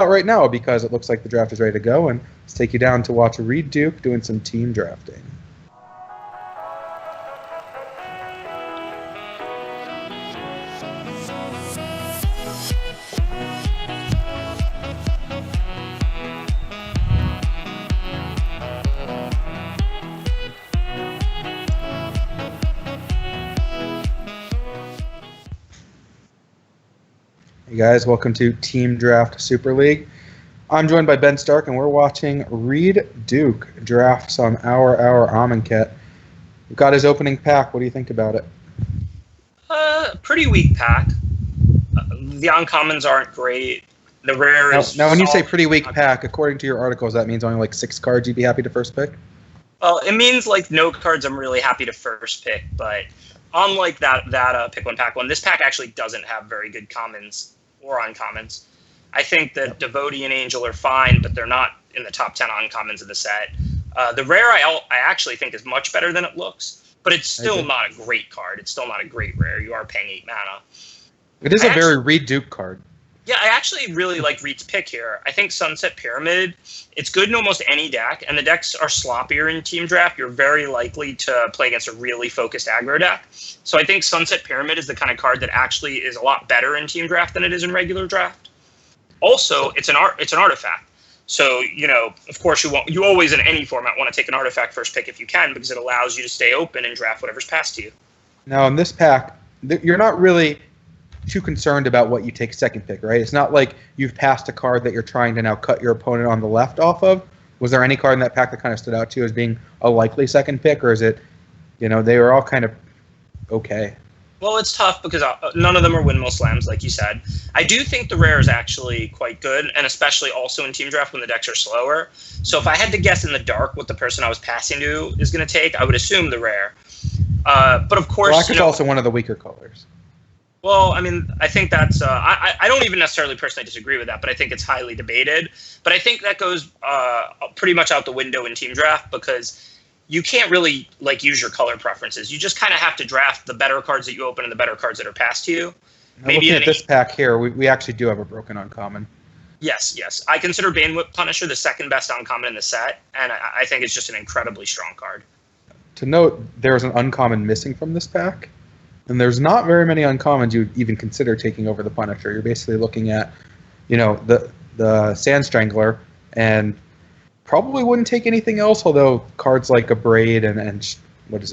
out right now because it looks like the draft is ready to go, and let's take you down to watch Reid Duke doing some team drafting. Hey guys, welcome to Team Draft Super League. I'm joined by Ben Stark, and we're watching Reid Duke draft some our Amonkhet. We've got his opening pack. What do you think about it? Pretty weak pack. The uncommons aren't great. The rare is... Now, when you say pretty weak pack, according to your articles, that means only like 6 cards you'd be happy to first pick? Well, it means like no cards I'm really happy to first pick, but unlike that pick one, pack one, this pack actually doesn't have very good commons or uncommons. I think that Devotee and Angel are fine, but they're not in the top 10 uncommons of the set. The rare I actually think is much better than it looks, but it's still not a great card. It's still not a great rare. You are paying 8 mana. It is a very Reid Duke card. Yeah, I actually really like Reid's pick here. I think Sunset Pyramid, it's good in almost any deck, and the decks are sloppier in Team Draft. You're very likely to play against a really focused aggro deck. So I think Sunset Pyramid is the kind of card that actually is a lot better in Team Draft than it is in regular draft. Also, it's an artifact. So, of course, you always in any format want to take an artifact first pick if you can, because it allows you to stay open and draft whatever's passed to you. Now, in this pack, you're not really too concerned about what you take second pick, right? It's not like you've passed a card that you're trying to now cut your opponent on the left off of. Was there any card in that pack that kind of stood out to you as being a likely second pick, or is it, they were all kind of okay? Well, it's tough because none of them are windmill slams, like you said. I do think the rare is actually quite good, and especially also in Team Draft when the decks are slower. So if I had to guess in the dark what the person I was passing to is going to take, I would assume the rare. But of course, black is also one of the weaker colors. Well, I mean, I think that's I don't even necessarily personally disagree with that, but I think it's highly debated. But I think that goes pretty much out the window in Team Draft because you can't really use your color preferences. You just kind of have to draft the better cards that you open and the better cards that are passed to you. Now, looking at this pack here, we actually do have a broken uncommon. Yes. I consider Banewhip Punisher the second best uncommon in the set, and I think it's just an incredibly strong card. To note, there's an uncommon missing from this pack. And there's not very many uncommons you'd even consider taking over the Punisher. You're basically looking at, the Sand Strangler, and probably wouldn't take anything else, although cards like Abrade and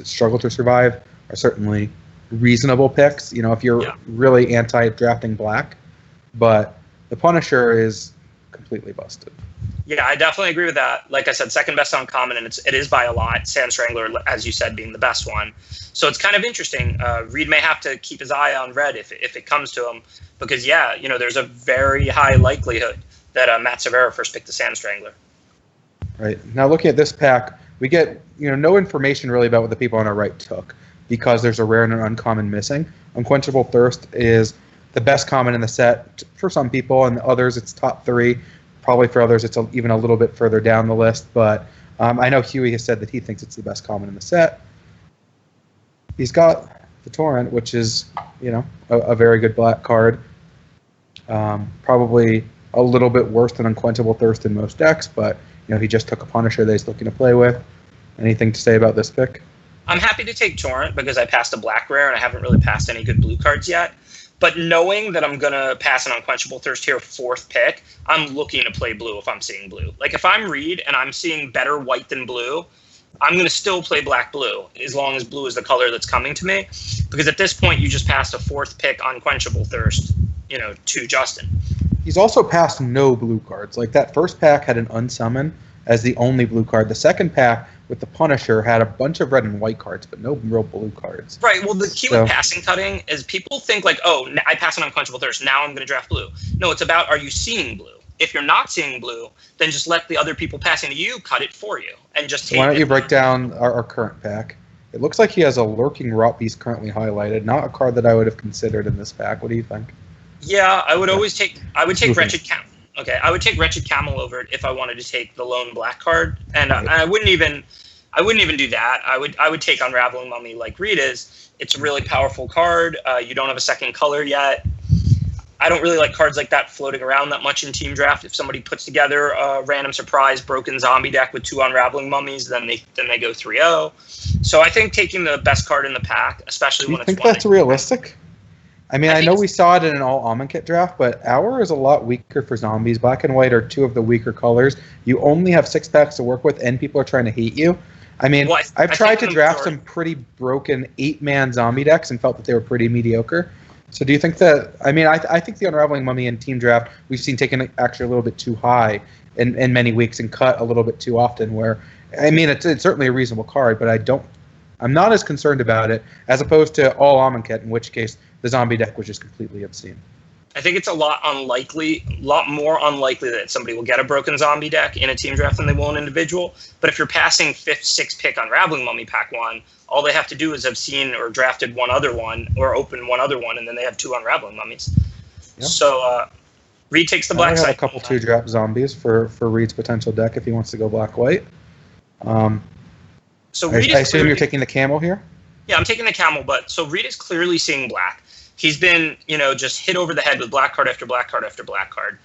Struggle to Survive are certainly reasonable picks, if you're really anti-drafting black. But the Punisher is completely busted. Yeah, I definitely agree with that. Like I said, second best uncommon, and it is by a lot. Sand Strangler, as you said, being the best one. So it's kind of interesting. Reid may have to keep his eye on red if it comes to him, because there's a very high likelihood that Matt Severa first picked the Sand Strangler. Right. Now looking at this pack, we get no information really about what the people on our right took, because there's a rare and an uncommon missing. Unquenchable Thirst is the best common in the set for some people, and others it's top 3. Probably for others, it's even a little bit further down the list, but I know Huey has said that he thinks it's the best common in the set. He's got the Torrent, which is, a very good black card. Probably a little bit worse than Unquenchable Thirst in most decks, but he just took a Punisher that he's looking to play with. Anything to say about this pick? I'm happy to take Torrent because I passed a black rare and I haven't really passed any good blue cards yet. But knowing that I'm going to pass an Unquenchable Thirst here 4th pick, I'm looking to play blue if I'm seeing blue. Like if I'm Reid and I'm seeing better white than blue, I'm going to still play black-blue as long as blue is the color that's coming to me. Because at this point, you just passed a 4th pick Unquenchable Thirst, to Justin. He's also passed no blue cards. Like that first pack had an Unsummon as the only blue card. The second pack with the Punisher had a bunch of red and white cards, but no real blue cards. Right. Well, the key with passing cutting is people think like, oh, I pass an Unquenchable Thirst, now I'm going to draft blue. No, it's about, are you seeing blue? If you're not seeing blue, then just let the other people passing to you cut it for you and just take it. Why don't you break down our current pack? It looks like he has a Lurking Rot Beast currently highlighted, not a card that I would have considered in this pack. What do you think? Yeah, I would take Wretched Camel. Okay, I would take Wretched Camel over it if I wanted to take the lone black card, and I wouldn't even do that. I would take Unraveling Mummy like Reid is. It's a really powerful card. You don't have a second color yet. I don't really like cards like that floating around that much in team draft. If somebody puts together a random surprise broken zombie deck with 2 unraveling mummies, then they go 3-0. So I think taking the best card in the pack, especially when it's think that's realistic? I mean, I know we saw it in an all almond kit draft, but our is a lot weaker for zombies. Black and white are 2 of the weaker colors. You only have 6 packs to work with, and people are trying to hate you. I mean, well, I've tried to draft some pretty broken 8-man zombie decks and felt that they were pretty mediocre. So do you think that, I mean, I think the Unraveling Mummy in team draft, we've seen taken actually a little bit too high in many weeks and cut a little bit too often, where, I mean, it's certainly a reasonable card, but I'm not as concerned about it as opposed to all almond kit, in which case the zombie deck was just completely obscene. I think it's a lot more unlikely that somebody will get a broken zombie deck in a team draft than they will an individual. But if you're passing 5th, 6th pick Unraveling Mummy pack 1, all they have to do is have seen or drafted one other one or opened one other one, and then they have 2 Unraveling Mummies. Yep. So Reid takes the black side. I have a couple 2-drop zombies for Reid's potential deck if he wants to go black-white. So I assume you're taking the camel here? Yeah, I'm taking the camel, but so Reid is clearly seeing black. He's been, just hit over the head with black card after black card after black card.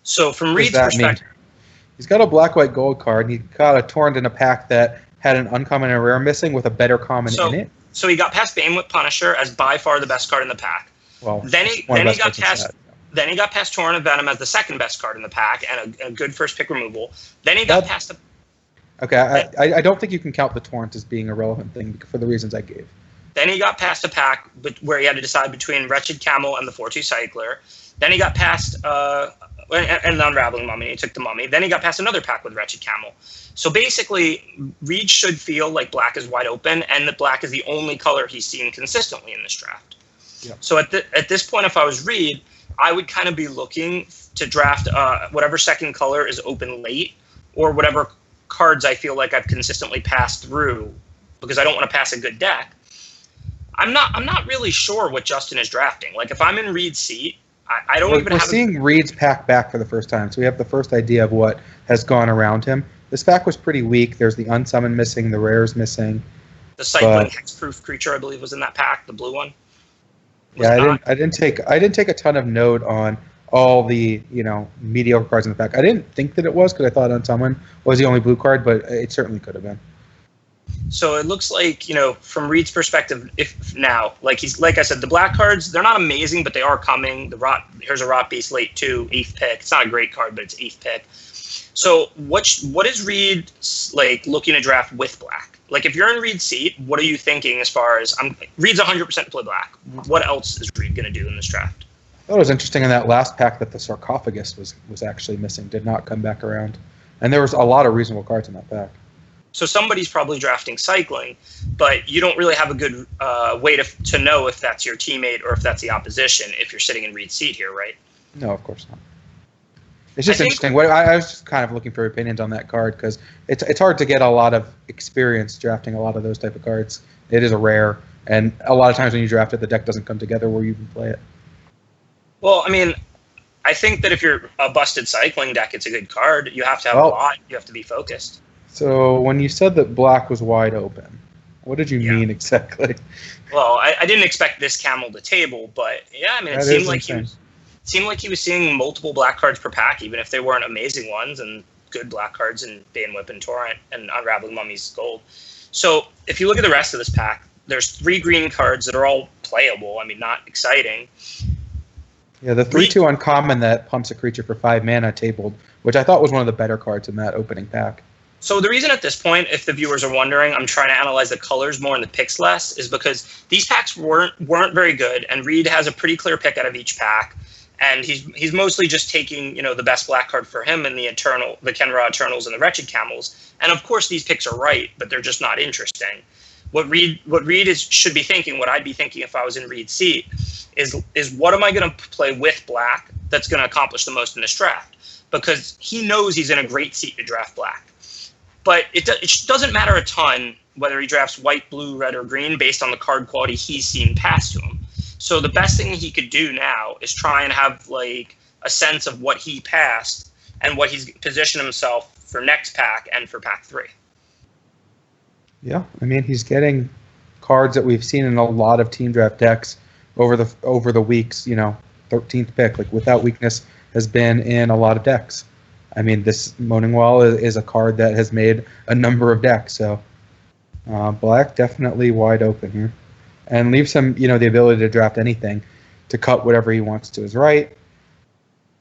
So from Reid's perspective, he's got a black, white, gold card, and he got a torrent in a pack that had an uncommon and a rare missing with a better common in it. So he got past Banewhip Punisher as by far the best card in the pack. Well, then he got past Torrent of Venom as the second best card in the pack and a good first pick removal. Then he got past the. Okay, I don't think you can count the torrent as being a relevant thing for the reasons I gave. Then he got past a pack where he had to decide between Wretched Camel and the 4-2 Cycler. Then he got past and the Unraveling Mummy. He took the Mummy. Then he got past another pack with Wretched Camel. So basically, Reid should feel like black is wide open and that black is the only color he's seen consistently in this draft. Yep. So at this point, if I was Reid, I would kind of be looking to draft whatever second color is open late or whatever cards I feel like I've consistently passed through because I don't want to pass a good deck. I'm not really sure what Justin is drafting. Like if I'm in Reid's seat, I don't even have. We're seeing Reid's pack back for the first time, so we have the first idea of what has gone around him. This pack was pretty weak. There's the Unsummon missing, the rares missing. The Cycling Hexproof creature, I believe, was in that pack, the blue one. I didn't take a ton of note on all the mediocre cards in the pack. I didn't think that it was because I thought Unsummon was the only blue card, but it certainly could have been. So it looks like, from Reid's perspective, like I said, the black cards, they're not amazing, but they are coming. Here's a Rot Beast late 2, 8th pick. It's not a great card, but it's 8th pick. So what is Reid looking to draft with black? Like if you're in Reid's seat, what are you thinking as far as Reid's 100% play black. What else is Reid going to do in this draft? I thought it was interesting in that last pack that the Sarcophagus was actually missing, did not come back around. And there was a lot of reasonable cards in that pack. So somebody's probably drafting Cycling, but you don't really have a good way to know if that's your teammate or if that's the opposition if you're sitting in Reid's seat here, right? No, of course not. It's just interesting. I was just kind of looking for opinions on that card because it's hard to get a lot of experience drafting a lot of those type of cards. It is a rare, and a lot of times when you draft it, the deck doesn't come together where you can play it. Well, I mean, I think that if you're a busted Cycling deck, it's a good card. You have to have a lot. You have to be focused. So when you said that black was wide open, what did you mean exactly? Well, I didn't expect this camel to table, but yeah, I mean, it seemed like he was seeing multiple black cards per pack, even if they weren't amazing ones, and good black cards in Banewhip and Torrent and Unraveling Mummy's gold. So if you look at the rest of this pack, there's 3 green cards that are all playable. I mean, not exciting. Yeah, the 3/2 uncommon that pumps a creature for 5 mana tabled, which I thought was one of the better cards in that opening pack. So the reason at this point, if the viewers are wondering, I'm trying to analyze the colors more and the picks less, is because these packs weren't very good, and Reid has a pretty clear pick out of each pack, and he's mostly just taking the best black card for him in the Kenra Eternals and the Wretched Camels, and of course these picks are right, but they're just not interesting. What Reid should be thinking, what I'd be thinking if I was in Reid's seat, is what am I going to play with black that's going to accomplish the most in this draft? Because he knows he's in a great seat to draft black. But it doesn't matter a ton whether he drafts white, blue, red, or green based on the card quality he's seen pass to him. So the best thing he could do now is try and have a sense of what he passed and what he's positioned himself for next pack and for pack 3. Yeah, I mean he's getting cards that we've seen in a lot of team draft decks over the weeks, 13th pick. Like, Without Weakness has been in a lot of decks. I mean, this Moaning Wall is a card that has made a number of decks. So black definitely wide open here, and leaves him, the ability to draft anything, to cut whatever he wants to his right.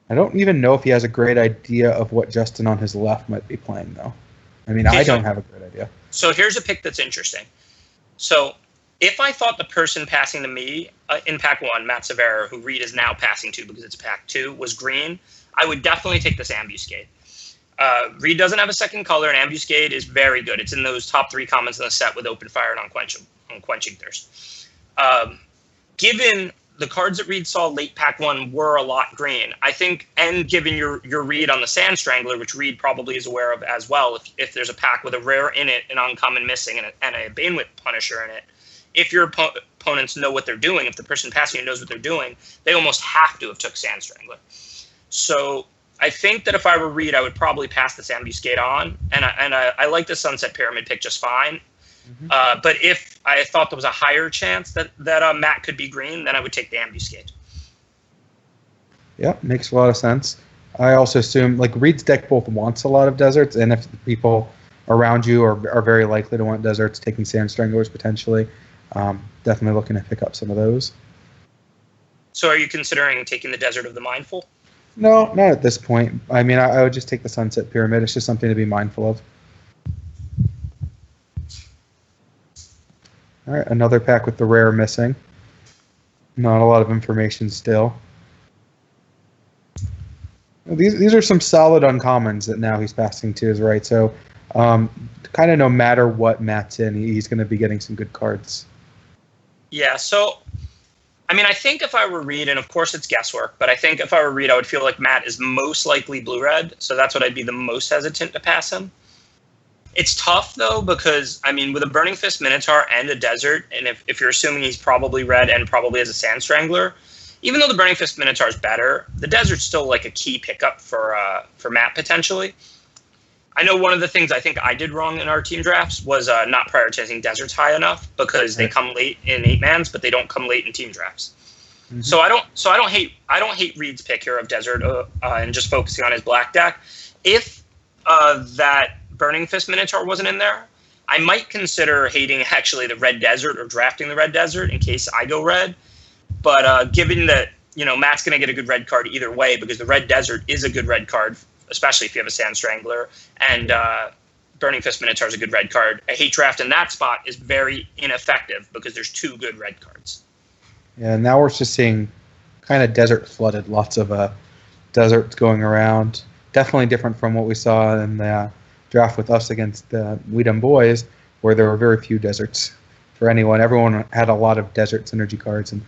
I don't even know if he has a great idea of what Justin on his left might be playing, though. I mean, I don't have a great idea. So here's a pick that's interesting. So if I thought the person passing to me in pack 1, Matt Severa, who Reid is now passing to because it's pack 2, was green, I would definitely take this Ambuscade. Reid doesn't have a second color, and Ambuscade is very good. It's in those top 3 commons in the set with Open Fire and Unquenching Thirst. Given the cards that Reid saw late pack 1 were a lot green, I think, and given your read on the Sand Strangler, which Reid probably is aware of as well, if there's a pack with a rare in it, an uncommon missing, and a Banewhip Punisher in it, if your opponents know what they're doing, if the person passing you knows what they're doing, they almost have to have took Sand Strangler. So I think that if I were Reid, I would probably pass this Ambuscade on, and I like the Sunset Pyramid pick just fine. Mm-hmm. But if I thought there was a higher chance that Matt could be green, then I would take the Ambuscade. Yeah, makes a lot of sense. I also assume, Reid's deck both wants a lot of deserts, and if the people around you are very likely to want deserts, taking Sand Stranglers potentially. Definitely looking to pick up some of those. So are you considering taking the Desert of the Mindful? No, not at this point. I mean, I would just take the Sunset Pyramid. It's just something to be mindful of. All right, another pack with the rare missing. Not a lot of information still. These are some solid uncommons that now he's passing to his right. So kind of no matter what Matt's in, he's going to be getting some good cards. Yeah, so, I mean, I think if I were Reid, and of course it's guesswork, but I think if I were Reid, I would feel like Matt is most likely blue-red, so that's what I'd be the most hesitant to pass him. It's tough, though, because, I mean, with a Burning Fist Minotaur and a Desert, and if you're assuming he's probably red and probably has a Sand Strangler, even though the Burning Fist Minotaur is better, the Desert's still, a key pickup for Matt, potentially. I know one of the things I think I did wrong in our team drafts was not prioritizing deserts high enough, because they come late in 8-mans, but they don't come late in team drafts. Mm-hmm. So I don't hate Reid's pick here of desert and just focusing on his black deck. If that Burning Fist Minotaur wasn't in there, I might consider hating actually the red desert or drafting the red desert in case I go red. But given that Matt's going to get a good red card either way, because the red desert is a good red card, especially if you have a Sand Strangler, and Burning Fist Minotaur is a good red card. A hate draft in that spot is very ineffective because there's 2 good red cards. Yeah, now we're just seeing kind of desert flooded, lots of deserts going around. Definitely different from what we saw in the draft with us against the Weedham Boys, where there were very few deserts for anyone. Everyone had a lot of desert synergy cards, and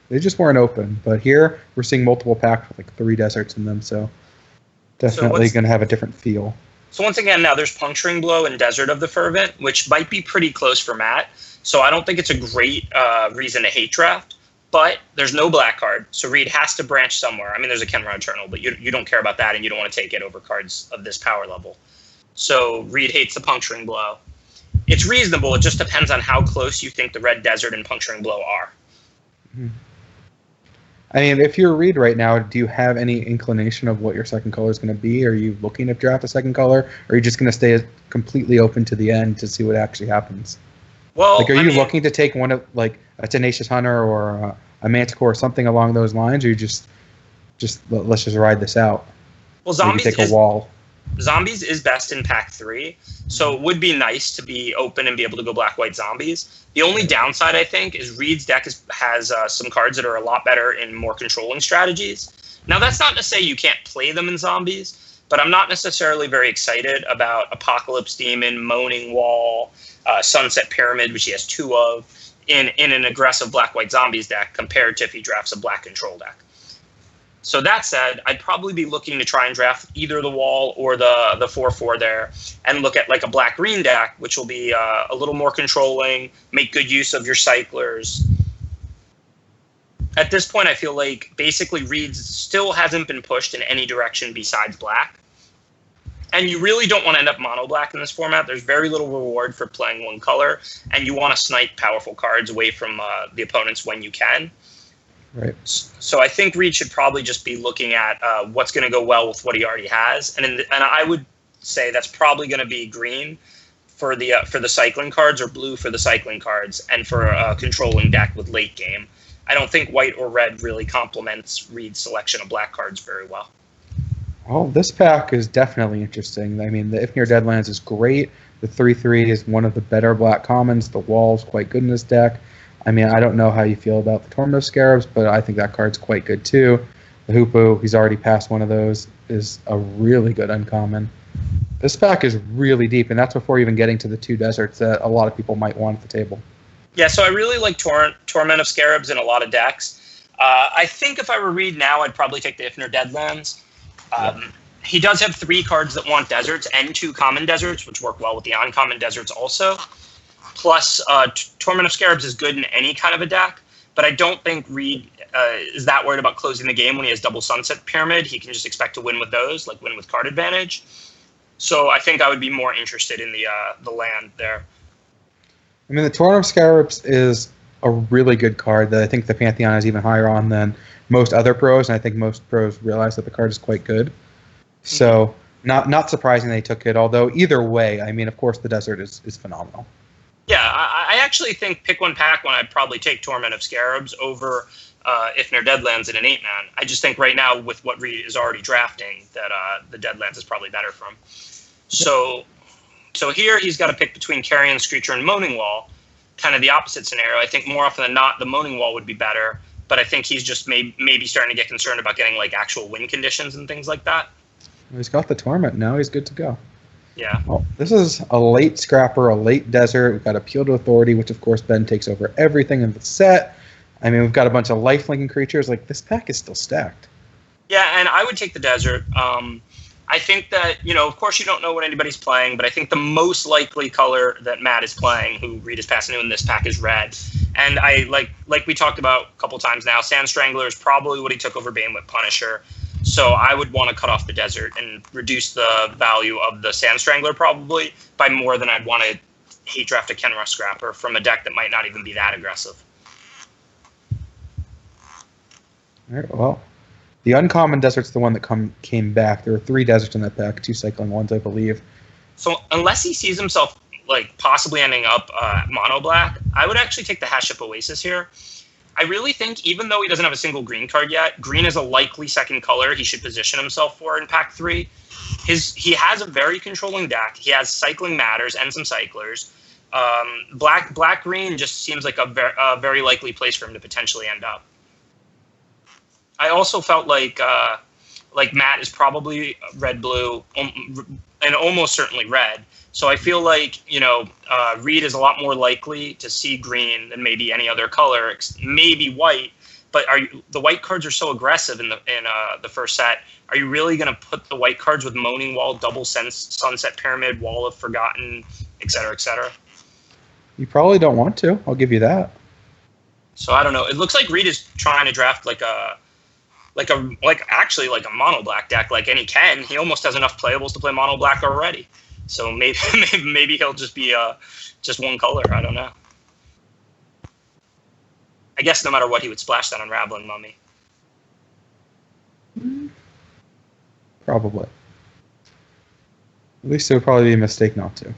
they just weren't open. But here, we're seeing multiple packs with 3 deserts in them, so definitely going to have a different feel. So once again, now there's Puncturing Blow and Desert of the Fervent, which might be pretty close for Matt. So I don't think it's a great reason to hate draft, but there's no black card, so Reid has to branch somewhere. I mean, there's a Kenra Eternal, but you don't care about that, and you don't want to take it over cards of this power level. So Reid hates the Puncturing Blow. It's reasonable. It just depends on how close you think the Red Desert and Puncturing Blow are. Mm-hmm. I mean, if you're Reid right now, do you have any inclination of what your second color is going to be? Are you looking to draft a second color, or are you just going to stay completely open to the end to see what actually happens? Well, are you looking to take one of a Tenacious Hunter or a Manticore or something along those lines, or you just let's just ride this out? Well, Zombies take a wall. Zombies is best in pack 3, so it would be nice to be open and be able to go black-white Zombies. The only downside, I think, is Reid's deck has some cards that are a lot better in more controlling strategies. Now, that's not to say you can't play them in Zombies, but I'm not necessarily very excited about Apocalypse Demon, Moaning Wall, Sunset Pyramid, which he has 2 of, in an aggressive black-white Zombies deck compared to if he drafts a black control deck. So that said, I'd probably be looking to try and draft either the wall or the 4/4 there, and look at a black-green deck, which will be a little more controlling, make good use of your cyclers. At this point, I feel like basically Reid still hasn't been pushed in any direction besides black. And you really don't want to end up mono-black in this format. There's very little reward for playing one color, and you want to snipe powerful cards away from the opponents when you can. Right. So I think Reid should probably just be looking at what's going to go well with what he already has, and I would say that's probably going to be green for the cycling cards, or blue for the cycling cards, and for a controlling deck with late game. I don't think white or red really complements Reid's selection of black cards very well. Well, this pack is definitely interesting. I mean, the Ifnir Deadlands is great. The 3/3 is one of the better black commons. The wall's quite good in this deck. I mean, I don't know how you feel about the Torment of Scarabs, but I think that card's quite good too. The Hoopoe, he's already passed one of those, is a really good uncommon. This pack is really deep, and that's before even getting to the 2 deserts that a lot of people might want at the table. Yeah, so I really like Torment of Scarabs in a lot of decks. I think if I were Reid now, I'd probably take the Ifnir Deadlands. He does have 3 cards that want deserts and 2 common deserts, which work well with the uncommon deserts also. Plus, Torment of Scarabs is good in any kind of a deck, but I don't think Reid is that worried about closing the game when he has double Sunset Pyramid. He can just expect to win with those, like win with card advantage. So I think I would be more interested in the land there. I mean, the Torment of Scarabs is a really good card that I think the Pantheon is even higher on than most other pros, and I think most pros realize that the card is quite good. So not surprising they took it, although either way, I mean, of course, the desert is phenomenal. Yeah, I actually think pick one, pack one, I'd probably take Torment of Scarabs over Ifnir Deadlands in an 8-man. I just think right now, with what Reid is already drafting, that the Deadlands is probably better for him. So here he's got to pick between Carrion Screecher and Moaning Wall, kind of the opposite scenario. I think more often than not, the Moaning Wall would be better, but I think he's just maybe starting to get concerned about getting like actual win conditions and things like that. Well, he's got the Torment now. He's good to go. Yeah. Well, this is a late Scrapper, a late Desert. We've got Appeal to Authority, which of course then takes over everything in the set. I mean, we've got a bunch of lifelinking creatures. Like, this pack is still stacked. Yeah, and I would take the Desert. I think that, of course you don't know what anybody's playing, but I think the most likely color that Matt is playing, who Reid is passing to in this pack, is red. And I like we talked about a couple times now, Sand Strangler is probably what he took over Banewhip Punisher. So I would want to cut off the Desert and reduce the value of the Sand Strangler probably by more than I'd want to hate draft a Kenra Scrapper from a deck that might not even be that aggressive. All right, well, the uncommon Desert's the one that came back. There were 3 deserts in that pack, 2 cycling ones, I believe. So unless he sees himself like possibly ending up mono black, I would actually take the Haship Oasis here. I really think, even though he doesn't have a single green card yet, green is a likely second color he should position himself for in pack 3. He has a very controlling deck. He has cycling matters and some cyclers. Black green just seems like a very likely place for him to potentially end up. I also felt like Matt is probably red blue and almost certainly red. So I feel like Reid is a lot more likely to see green than maybe any other color, maybe white. But the white cards are so aggressive in the first set? Are you really going to put the white cards with Moaning Wall, double Sunset Pyramid, Wall of Forgotten, et cetera, et cetera? You probably don't want to. I'll give you that. So I don't know. It looks like Reid is trying to draft like a mono black deck, and he can. He almost has enough playables to play mono black already. So maybe he'll just be just one color. I don't know. I guess no matter what, he would splash that Unraveling Mummy. Probably. At least it would probably be a mistake not to.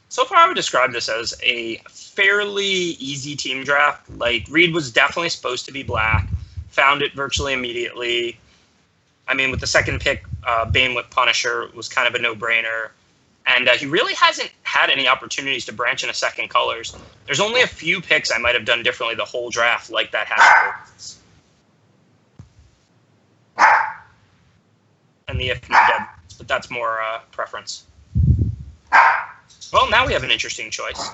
So far, I would describe this as a fairly easy team draft. Like, Reid was definitely supposed to be black, found it virtually immediately. I mean, with the second pick, Banewhip Punisher was kind of a no-brainer. And he really hasn't had any opportunities to branch into second colors. There's only a few picks I might have done differently the whole draft, like that Haship. And the If Not Dead, but that's more preference. Well, now we have an interesting choice.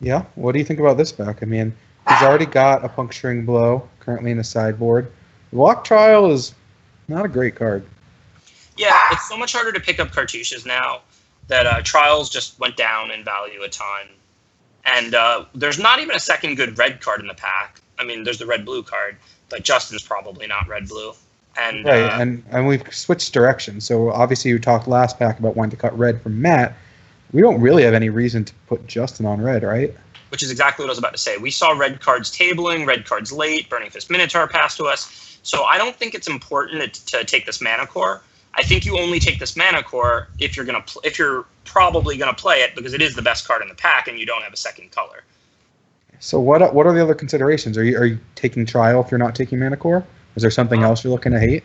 Yeah, what do you think about this pack? I mean, he's already got a Puncturing Blow currently in the sideboard. Walk Trial is not a great card. Yeah, it's so much harder to pick up cartouches now that Trials just went down in value a ton. And there's not even a second good red card in the pack. I mean, there's the red-blue card, but Justin's probably not red-blue. And right, and we've switched directions. So obviously you talked last pack about wanting to cut red from Matt. We don't really have any reason to put Justin on red, right? which is exactly what I was about to say. We saw red cards tabling, red cards late, Burning Fist Minotaur pass to us. So I don't think it's important to take this Mana Core. I think you only take this Mana Core if you're probably gonna play it because it is the best card in the pack and you don't have a second color. So what are the other considerations? Are you taking Trial if you're not taking Mana Core? Is there something else you're looking to hate?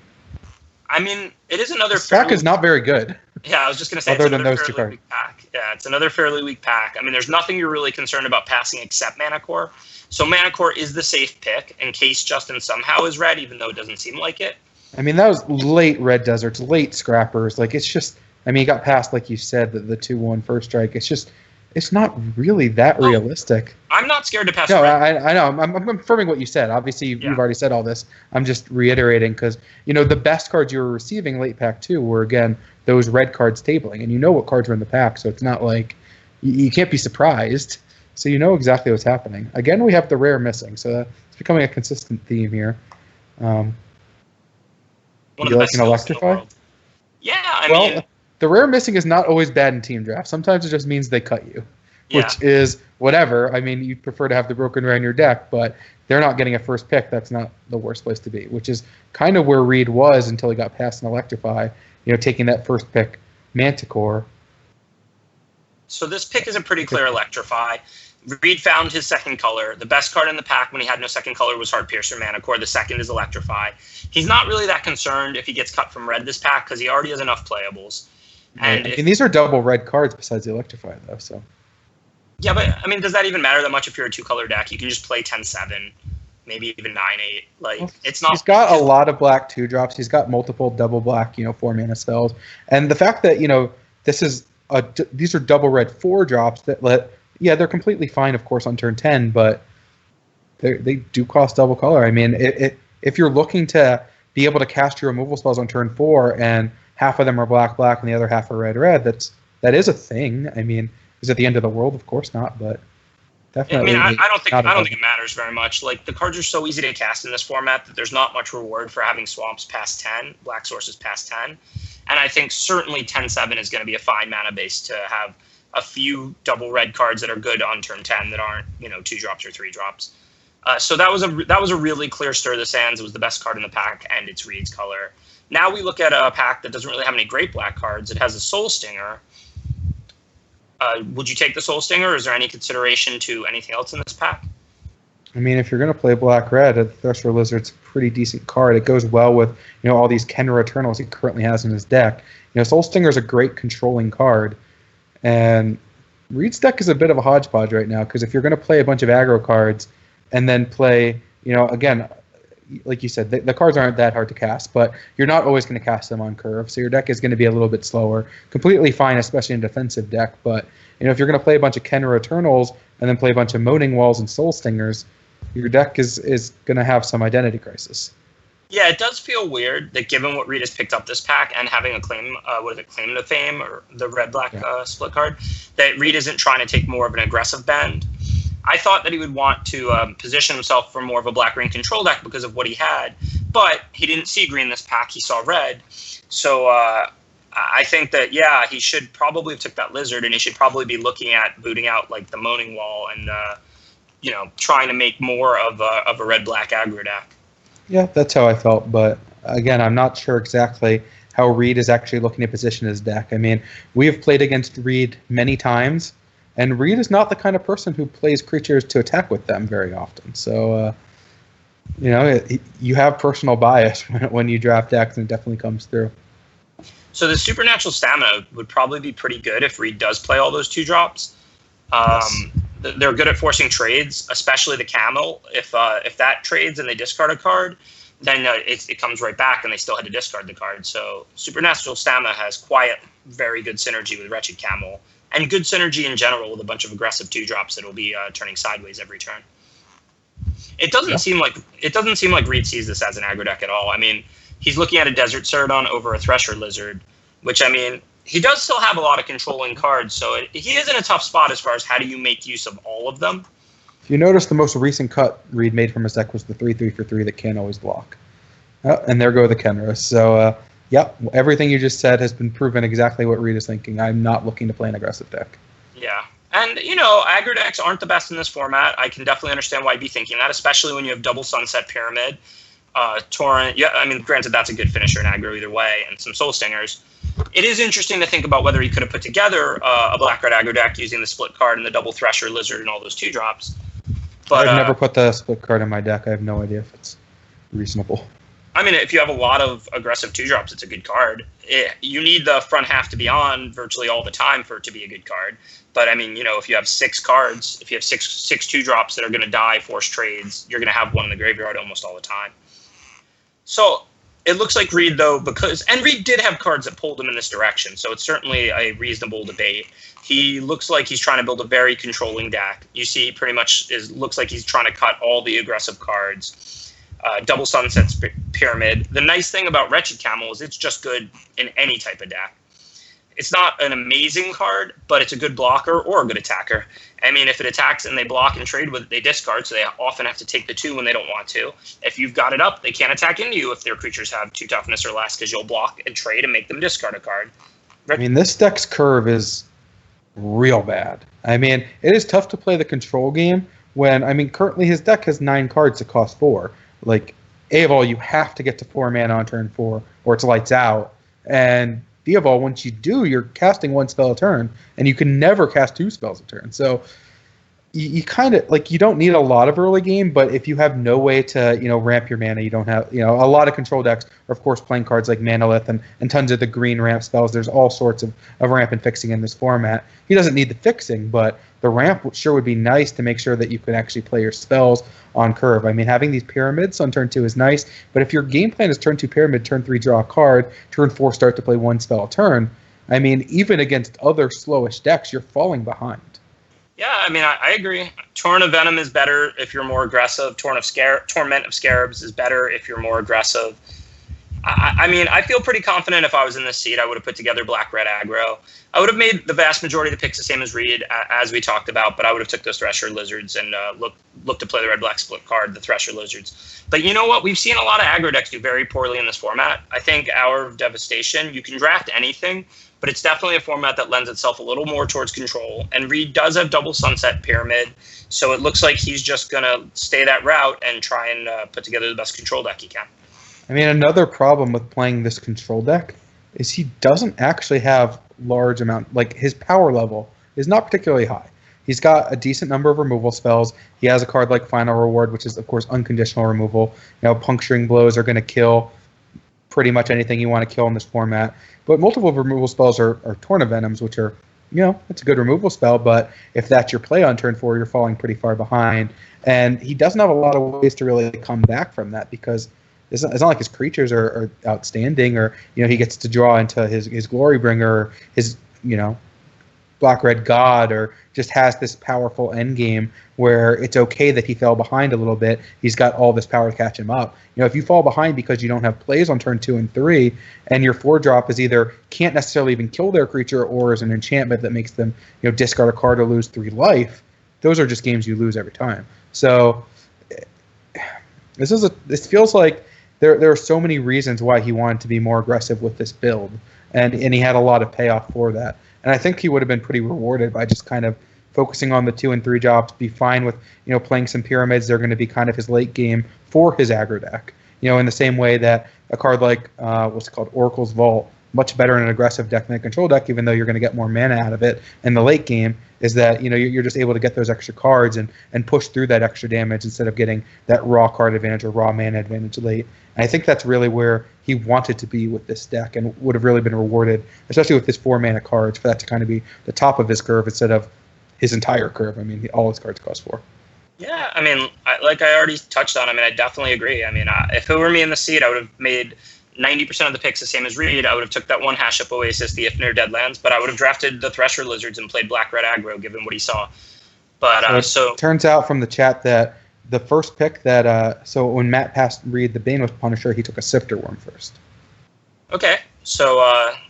I mean, it is another. This pack is not very good. Yeah, I was just going to say other than those two cards. Weak pack. Yeah, it's another fairly weak pack. I mean, there's nothing you're really concerned about passing except Mana Core. So Mana Core is the safe pick in case Justin somehow is red, even though it doesn't seem like it. I mean, that was late Red Deserts, late Scrappers. Like, it's just, I mean, he got past, like you said, the 2-1 first strike. It's just, it's not really that realistic. I'm not scared to pass. No, I know. I'm confirming what you said. Obviously, you've already said all this. I'm just reiterating because, the best cards you were receiving late pack 2 were, again, those red cards tabling. And you know what cards are in the pack, so it's not like you can't be surprised. So you know exactly what's happening. Again, we have the rare missing, so it's becoming a consistent theme here. One of you the like best an Electrify? Yeah, I mean, the rare missing is not always bad in team draft. Sometimes it just means they cut you, which is whatever. I mean, you prefer to have the broken rare in your deck, but they're not getting a first pick. That's not the worst place to be, which is kind of where Reid was until he got past an Electrify, taking that first pick, Manticore. So this pick is a pretty clear Electrify. Reid found his second color. The best card in the pack when he had no second color was Heart Piercer Mana Core. The second is Electrify. He's not really that concerned if he gets cut from red this pack because he already has enough playables. And these are double red cards besides the Electrify, though. So. Yeah, but I mean, does that even matter that much if you're a 2-color deck? You can just play 10-7, maybe even 9-8. Like, it's not. He's got a lot of black 2-drops. He's got multiple double black, 4-mana spells, and the fact that these are double red 4-drops that they're completely fine, of course, on turn 10, but they do cost double color. I mean, if you're looking to be able to cast your removal spells on turn 4 and half of them are black and the other half are red, that is a thing. I mean, is it the end of the world? Of course not, but definitely. I mean, I don't think it matters very much. Like, the cards are so easy to cast in this format that there's not much reward for having swamps past 10, black sources past 10, and I think certainly 10-7 is going to be a fine mana base to have a few double red cards that are good on turn 10 that aren't 2-drops or 3-drops. So that was a really clear stir of the sands. It was the best card in the pack, and it's Reid's color. Now we look at a pack that doesn't really have any great black cards. It has a Soul Stinger. Would you take the Soul Stinger, or is there any consideration to anything else in this pack? I mean, if you're going to play black-red, the Thresher Lizard's a pretty decent card. It goes well with all these Kenra Eternals he currently has in his deck. Soul Stinger is a great controlling card. And Reid's deck is a bit of a hodgepodge right now because if you're going to play a bunch of aggro cards and then play, again, like you said, the cards aren't that hard to cast, but you're not always going to cast them on curve. So your deck is going to be a little bit slower. Completely fine, especially in a defensive deck. But if you're going to play a bunch of Kenra Eternals and then play a bunch of Moaning Walls and Soul Stingers, your deck is going to have some identity crisis. Yeah, it does feel weird that given what Reid has picked up this pack and having a claim to fame, or the red-black split card, that Reid isn't trying to take more of an aggressive bend. I thought that he would want to position himself for more of a black-green control deck because of what he had, but he didn't see green this pack, he saw red. So I think that, he should probably have took that Lizard, and he should probably be looking at booting out like the Moaning Wall and trying to make more of a red-black aggro deck. Yeah, that's how I felt, but again, I'm not sure exactly how Reid is actually looking to position his deck. I mean, we have played against Reid many times, and Reid is not the kind of person who plays creatures to attack with them very often. So, you have personal bias when you draft decks, and it definitely comes through. So the Supernatural Stamina would probably be pretty good if Reid does play all those 2-drops. Yes. They're good at forcing trades, especially the Camel. If that trades and they discard a card, then it comes right back and they still had to discard the card. So Supernatural Stamina has very good synergy with Wretched Camel, and good synergy in general with a bunch of aggressive 2-drops that will be turning sideways every turn. It doesn't seem like Reid sees this as an aggro deck at all. I mean, he's looking at a Desert Celadon over a Thresher Lizard, which, I mean, he does still have a lot of controlling cards, so he is in a tough spot as far as how do you make use of all of them. If you notice, the most recent cut Reid made from his deck was the 3/3 for 3 that can't always block. And there go the Kenras. So, yep, everything you just said has been proven exactly what Reid is thinking. I'm not looking to play an aggressive deck. Yeah. And, aggro decks aren't the best in this format. I can definitely understand why you'd be thinking that, especially when you have double Sunset Pyramid, Torrent. Yeah, I mean, granted, that's a good finisher in aggro either way, and some Soul Stingers. It is interesting to think about whether he could have put together a black-red aggro deck using the split card and the double Thresher Lizard and all those 2-drops. But I've never put the split card in my deck. I have no idea if it's reasonable. I mean, if you have a lot of aggressive 2-drops, it's a good card. You need the front half to be on virtually all the time for it to be a good card. But, I mean, if you have 6 cards, if you have six 2-drops that are going to die, force trades, you're going to have one in the graveyard almost all the time. So it looks like Reid, though, and Reid did have cards that pulled him in this direction, so it's certainly a reasonable debate. He looks like he's trying to build a very controlling deck. You see, pretty much looks like he's trying to cut all the aggressive cards. Double Sunset Pyramid. The nice thing about Wretched Camel is it's just good in any type of deck. It's not an amazing card, but it's a good blocker or a good attacker. I mean, if it attacks and they block and trade with it, they discard, so they often have to take the 2 when they don't want to. If you've got it up, they can't attack into you if their creatures have 2 toughness or less, because you'll block and trade and make them discard a card. I mean, this deck's curve is real bad. I mean, it is tough to play the control game when, currently his deck has 9 cards that cost 4. Like, A of all, you have to get to 4 mana on turn 4, or it's lights out. And B of all, once you do, you're casting 1 spell a turn, and you can never cast 2 spells a turn. So you kind of, you don't need a lot of early game, but if you have no way to, ramp your mana, you don't have, a lot of control decks are, of course, playing cards like Manolith and tons of the green ramp spells. There's all sorts of ramp and fixing in this format. He doesn't need the fixing, but the ramp sure would be nice to make sure that you can actually play your spells on curve. I mean, having these pyramids on turn 2 is nice, but if your game plan is turn 2 pyramid, turn 3 draw a card, turn 4 start to play 1 spell a turn, I mean, even against other slowish decks, you're falling behind. Yeah, I mean, I agree. Torrent of Venom is better if you're more aggressive. Torment of Scarabs is better if you're more aggressive. I mean, I feel pretty confident if I was in this seat, I would have put together black-red aggro. I would have made the vast majority of the picks the same as Reid, as we talked about, but I would have took those Thresher Lizards and looked to play the red-black split card, the Thresher Lizards. But you know what? We've seen a lot of aggro decks do very poorly in this format. I think Hour of Devastation, you can draft anything, but it's definitely a format that lends itself a little more towards control. And Reid does have double Sunset Pyramid, so it looks like he's just going to stay that route and try and put together the best control deck he can. I mean, another problem with playing this control deck is he doesn't actually have large amount, his power level is not particularly high. He's got a decent number of removal spells. He has a card like Final Reward, which is, of course, unconditional removal. Puncturing Blows are going to kill pretty much anything you want to kill in this format. But multiple removal spells are Torn of Venoms, which are, it's a good removal spell, but if that's your play on turn 4, you're falling pretty far behind. And he doesn't have a lot of ways to really come back from that because it's not like his creatures are outstanding or, he gets to draw into his Glorybringer or his, Black-Red God or just has this powerful endgame where it's okay that he fell behind a little bit. He's got all this power to catch him up. If you fall behind because you don't have plays on turn 2 and 3 and your 4-drop is either can't necessarily even kill their creature or is an enchantment that makes them, discard a card or lose 3 life, those are just games you lose every time. So this feels like there are so many reasons why he wanted to be more aggressive with this build, and he had a lot of payoff for that. And I think he would have been pretty rewarded by just kind of focusing on the 2 and 3 drops, be fine with playing some pyramids. They're going to be kind of his late game for his aggro deck. In the same way that a card like what's it called, Oracle's Vault, much better in an aggressive deck than a control deck, even though you're going to get more mana out of it in the late game, is that you're just able to get those extra cards and push through that extra damage instead of getting that raw card advantage or raw mana advantage late. And I think that's really where he wanted to be with this deck and would have really been rewarded, especially with his 4 mana cards, for that to kind of be the top of his curve instead of his entire curve. I mean, all his cards cost 4. Yeah, I mean, like I already touched on, I definitely agree. If it were me in the seat, I would have made 90% of the picks the same as Reid. I would have took that 1 Hash Up Oasis, the If Near Deadlands, but I would have drafted the Thresher Lizards and played Black-Red aggro, given what he saw. But so it turns out from the chat that the first pick that so when Matt passed Reid the Baneless Punisher, he took a Sifter Worm first. Okay, so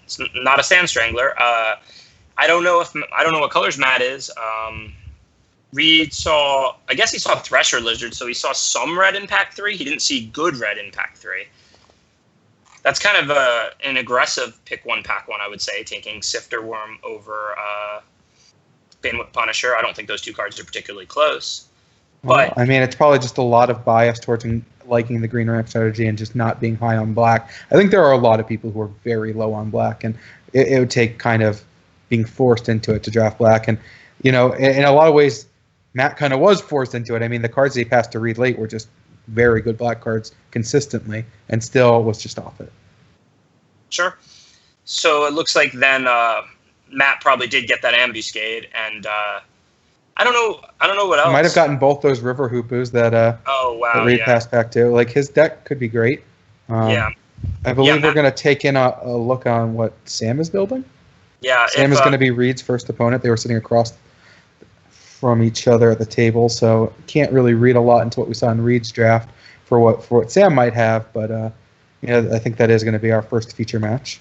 it's not a Sand Strangler. I don't know what colors Matt is. Reid saw, I guess he saw Thresher Lizard, so he saw some red in pack 3. He didn't see good red in pack 3. That's kind of an aggressive pick one, pack one, I would say, taking Sifter Worm over Banewhip Punisher. I don't think those two cards are particularly close. Well, But I mean, it's probably just a lot of bias towards liking the green ramp strategy and just not being high on black. I think there are a lot of people who are very low on black, and it would take kind of being forced into it to draft black. And, you know, in a lot of ways, Matt kind of was forced into it. I mean, the cards he passed to Reid late were just very good black cards consistently, and still was just off it. Sure. So it looks like then Matt probably did get that ambuscade, and I don't know what else. He might have gotten both those River Hoopus that that Reid passed back to. Like, his deck could be great. Yeah. I believe we're going to take in a look on what Sam is building. Yeah. Sam is going to be Reid's first opponent. They were sitting across from each other at the table, so can't really read a lot into what we saw in Reid's draft for what Sam might have, but I think that is going to be our first feature match.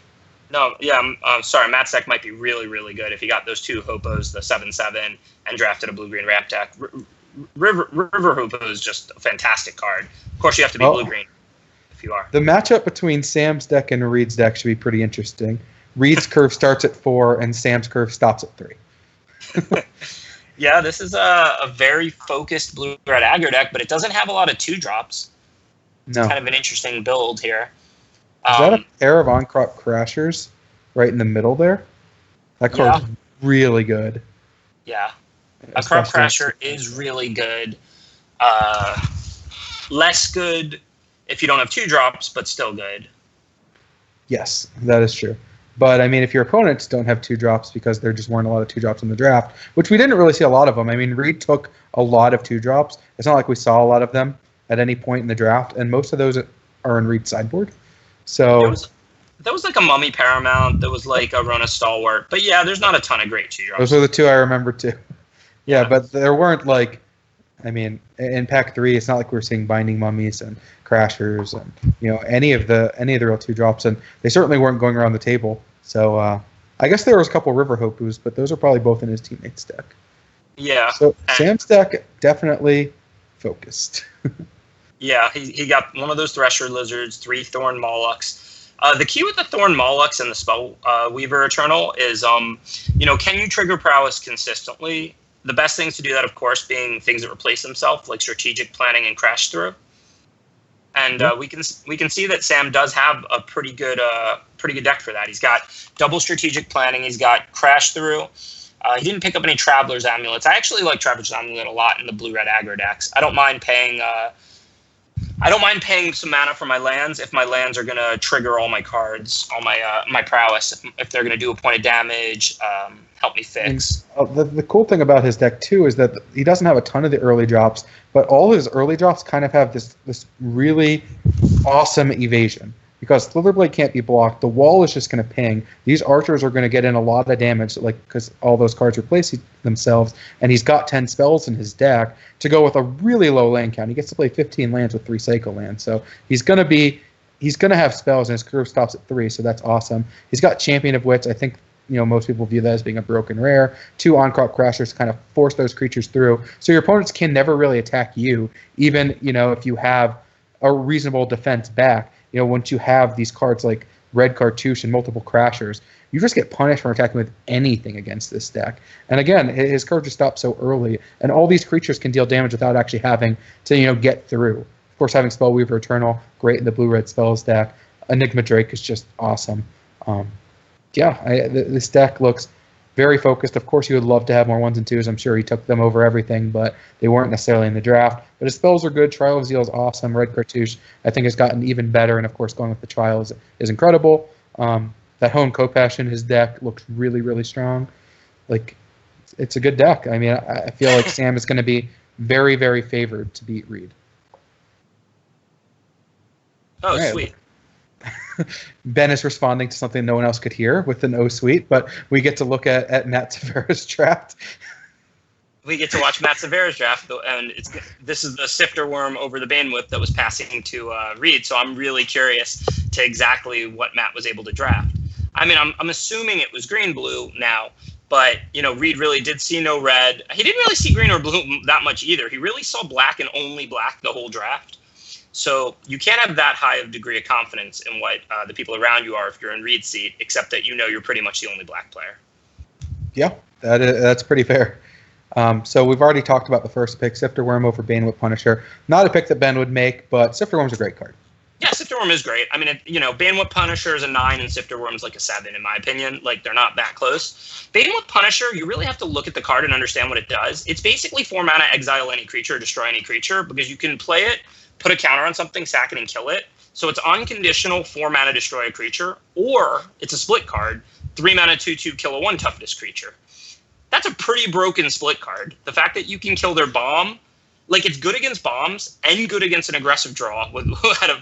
No, yeah, I'm sorry. Matt's deck might be really, really good if he got those two Hopos, the 7/7, and drafted a blue-green ramp deck. River Hopo is just a fantastic card. Of course, you have to be blue-green if you are. The matchup between Sam's deck and Reid's deck should be pretty interesting. Reid's curve starts at 4, and Sam's curve stops at 3. Yeah, this is a very focused blue-red aggro deck, but it doesn't have a lot of 2-drops. It's kind of an interesting build here. Is that a pair of on-crop crashers right in the middle there? That card's really good. Yeah. A crop crasher is really good. Less good if you don't have 2-drops, but still good. Yes, that is true. But, I mean, if your opponents don't have 2-drops because there just weren't a lot of 2-drops in the draft, which we didn't really see a lot of them. I mean, Reid took a lot of 2-drops. It's not like we saw a lot of them at any point in the draft, and most of those are in Reid's sideboard. So there was like a Mummy Paramount. There was like a Rona Stalwart. But, yeah, there's not a ton of great 2-drops. Those are the two I remember, too. Yeah, but there weren't, like, I mean, in Pack 3, it's not like we're seeing Binding Mummies and Crashers and, any of the real 2-drops. And they certainly weren't going around the table. So I guess there was a couple River Hopus, but those are probably both in his teammate's deck. Yeah. So Sam's deck definitely focused. Yeah, he got one of those Thresher Lizards, 3 Thorn Molochs. The key with the Thorn Molochs and the Spell Weaver Eternal is, can you trigger prowess consistently? The best things to do that, of course, being things that replace themselves, like strategic planning and crash through. And we can see that Sam does have a pretty good deck for that. He's got double strategic planning. He's got crash through. He didn't pick up any Traveler's Amulets. I actually like Traveler's Amulet a lot in the blue-red aggro decks. I don't mind paying some mana for my lands if my lands are gonna trigger all my cards, all my prowess. If they're gonna do a point of damage, help me fix. The cool thing about his deck too is that he doesn't have a ton of the early drops, but all his early drops kind of have this really awesome evasion. Because Slitherblade can't be blocked, the wall is just going to ping. These archers are going to get in a lot of damage, because all those cards replace themselves, and he's got 10 spells in his deck to go with a really low land count. He gets to play 15 lands with 3 Psycho lands, so he's going to have spells, and his curve stops at 3, so that's awesome. He's got Champion of Wits. I think most people view that as being a broken rare. 2 on-crop crashers kind of force those creatures through, so your opponents can never really attack you, even if you have a reasonable defense back. Once you have these cards like Red Cartouche and multiple Crashers, you just get punished for attacking with anything against this deck. And again, his curve just stops so early, and all these creatures can deal damage without actually having to, get through. Of course, having Spellweaver Eternal, great in the blue-red spells deck. Enigma Drake is just awesome. This deck looks very focused. Of course, you would love to have more 1s and 2s. I'm sure he took them over everything, but they weren't necessarily in the draft. But his spells are good. Trial of Zeal is awesome. Red Cartouche, I think, has gotten even better. And, of course, going with the Trial is incredible. That Hone Kopesh in his deck looks really, really strong. Like, it's a good deck. I mean, I feel like Sam is going to be very, very favored to beat Reid. Oh, right. Sweet. Ben is responding to something no one else could hear with an "oh sweet," but we get to look at Matt Severa's draft. We get to watch Matt Severa's draft, and this is the Sifter Worm over the Banewhip that was passing to Reid. So I'm really curious to exactly what Matt was able to draft. I mean, I'm assuming it was green-blue now, but Reid really did see no red. He didn't really see green or blue that much either. He really saw black and only black the whole draft. So you can't have that high of degree of confidence in what the people around you are if you're in Reid's seat, except that you're pretty much the only black player. Yeah, that's pretty fair. So we've already talked about the first pick, Sifter Worm over Banewhip Punisher. Not a pick that Ben would make, but Sifter Worm's a great card. Yeah, Sifter Worm is great. I mean, Banewhip Punisher is a 9 and Sifter Worm's like a 7, in my opinion. Like, they're not that close. Banewhip Punisher, you really have to look at the card and understand what it does. It's basically 4 mana, exile any creature, destroy any creature, because you can play it, put a counter on something, sack it, and kill it. So it's unconditional 4 mana, destroy a creature, or it's a split card, 3 mana, 2/2, kill a 1 toughness creature. That's a pretty broken split card. The fact that you can kill their bomb, like, it's good against bombs and good against an aggressive draw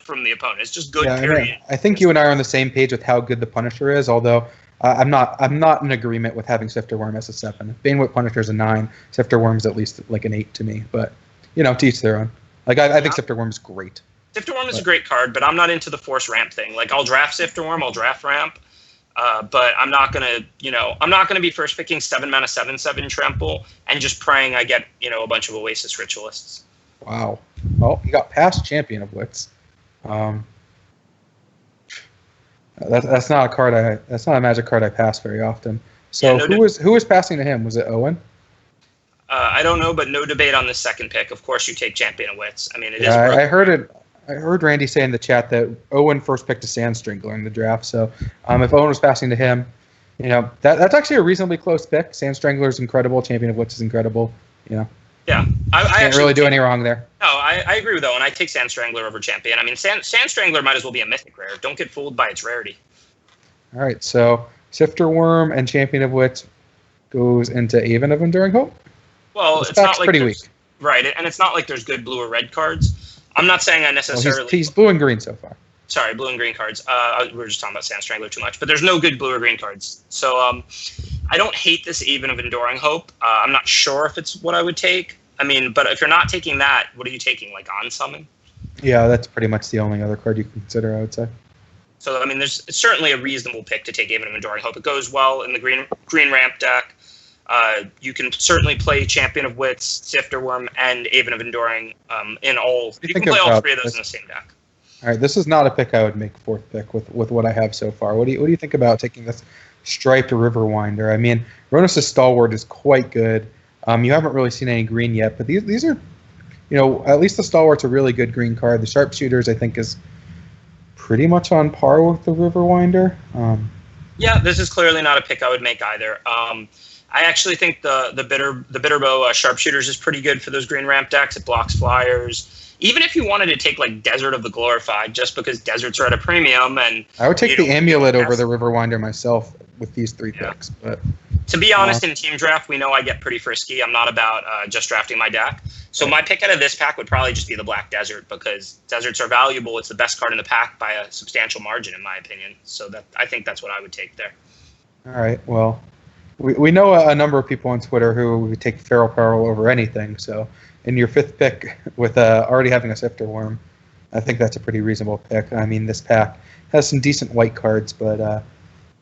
from the opponent. It's just good, period. I think you and I are on the same page with how good the Punisher is, although I'm not in agreement with having Sifter Worm as a 7. Banewhip Punisher is a 9. Sifter Worm's at least like an 8 to me, but, to each their own. Like, I think Sifter Worm is great. Sifter Worm is a great card, but I'm not into the force ramp thing. Like, I'll draft Sifter Worm, I'll draft ramp, but I'm not gonna be first picking 7 mana 7/7 trample and just praying I get a bunch of Oasis Ritualists. Wow. Well, you got past Champion of Wits. That's not a Magic card I pass very often. So who was passing to him? Was it Owen? I don't know, but no debate on this second pick. Of course, you take Champion of Wits. I mean, it is. I heard it. I heard Randy say in the chat that Owen first picked a Sandstrangler in the draft. So if Owen was passing to him, that's actually a reasonably close pick. Sandstrangler is incredible. Champion of Wits is incredible. Yeah, I can't really do any wrong there. No, I agree with Owen. I take Sandstrangler over Champion. I mean, Sandstrangler might as well be a mythic rare. Don't get fooled by its rarity. All right, so Sifter Worm and Champion of Wits goes into Haven of Enduring Hope. Well, it's not like pretty weak. Right, and it's not like there's good blue or red cards. I'm not saying I necessarily... Well, he's blue and green so far. Sorry, blue and green cards. We were just talking about Sandstrangler too much, but there's no good blue or green cards. So I don't hate this Haven of Enduring Hope. I'm not sure if it's what I would take. I mean, but if you're not taking that, what are you taking? Like On Summon? Yeah, that's pretty much the only other card you can consider, I would say. So, I mean, it's certainly a reasonable pick to take Haven of Enduring Hope. It goes well in the green ramp deck. You can certainly play Champion of Wits, Sifter Worm, and Haven of Enduring in all. You can play all 3 of those in the same deck. All right, this is not a pick I would make 4th pick with what I have so far. What do you think about taking this Striped Riverwinder? I mean, Ronos' Stalwart is quite good. You haven't really seen any green yet, but these are, at least the Stalwart's a really good green card. The Sharpshooters, I think, is pretty much on par with the Riverwinder. Yeah, this is clearly not a pick I would make either. I actually think the Bitterbow Sharpshooters is pretty good for those green ramp decks. It blocks flyers. Even if you wanted to take like Desert of the Glorified, just because deserts are at a premium, and I would take the Amulet over the Riverwinder myself with these 3 picks. But to be honest, in team draft, we know I get pretty frisky. I'm not about just drafting my deck. So my pick out of this pack would probably just be the Black Desert, because deserts are valuable. It's the best card in the pack by a substantial margin, in my opinion. So I think that's what I would take there. All right. Well, we know a number of people on Twitter who would take Feral Pearl over anything. So in your 5th pick with already having a Sifter Worm, I think that's a pretty reasonable pick. I mean, this pack has some decent white cards, but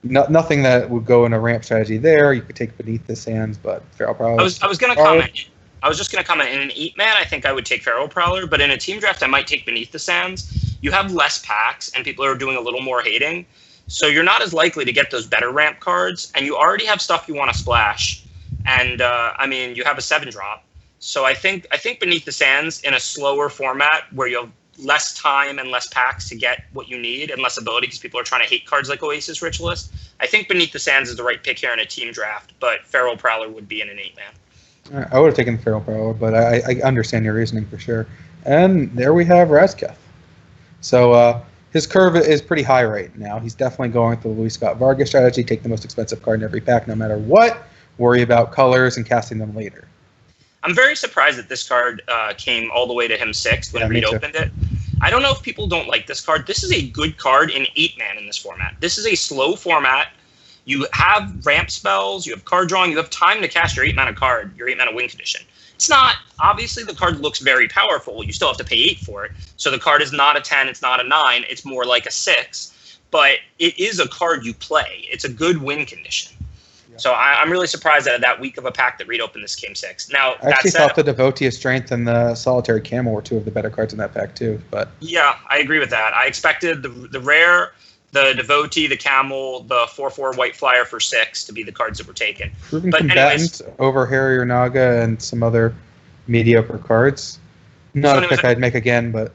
nothing that would go in a ramp strategy there. You could take Beneath the Sands, but Feral Prowler. I was going to comment. I was just going to comment. In an 8-man, I think I would take Feral Prowler, but in a team draft, I might take Beneath the Sands. You have less packs, and people are doing a little more hating, so you're not as likely to get those better ramp cards, and you already have stuff you want to splash. And I mean, you have a 7-drop. So I think Beneath the Sands in a slower format where you have less time and less packs to get what you need and less ability because people are trying to hate cards like Oasis Ritualist. I think Beneath the Sands is the right pick here in a team draft, but Feral Prowler would be in an 8-man. I would have taken Feral Prowler, but I understand your reasoning for sure. And there we have Razketh. So his curve is pretty high right now. He's definitely going with the Luis Scott Vargas strategy, take the most expensive card in every pack no matter what, worry about colors and casting them later. I'm very surprised that this card came all the way to him 6th when Reid opened it. I don't know if people don't like this card. This is a good card in 8-man in this format. This is a slow format. You have ramp spells, you have card drawing, you have time to cast your 8-mana card, your 8-mana win condition. It's not, obviously the card looks very powerful. You still have to pay 8 for it. So the card is not a 10, it's not a 9, it's more like a 6. But it is a card you play. It's a good win condition. So I'm really surprised at that weak of a pack that Reid opened this game 6. Now, I actually thought the Devoteus Strength and the Solitary Camel were two of the better cards in that pack too. But yeah, I agree with that. I expected the rare, the Devotee, the Camel, the 4/4 White Flyer for 6 to be the cards that were taken. Proven Combatant over Harrier Naga and some other mediocre cards. Not a pick I'd make again, but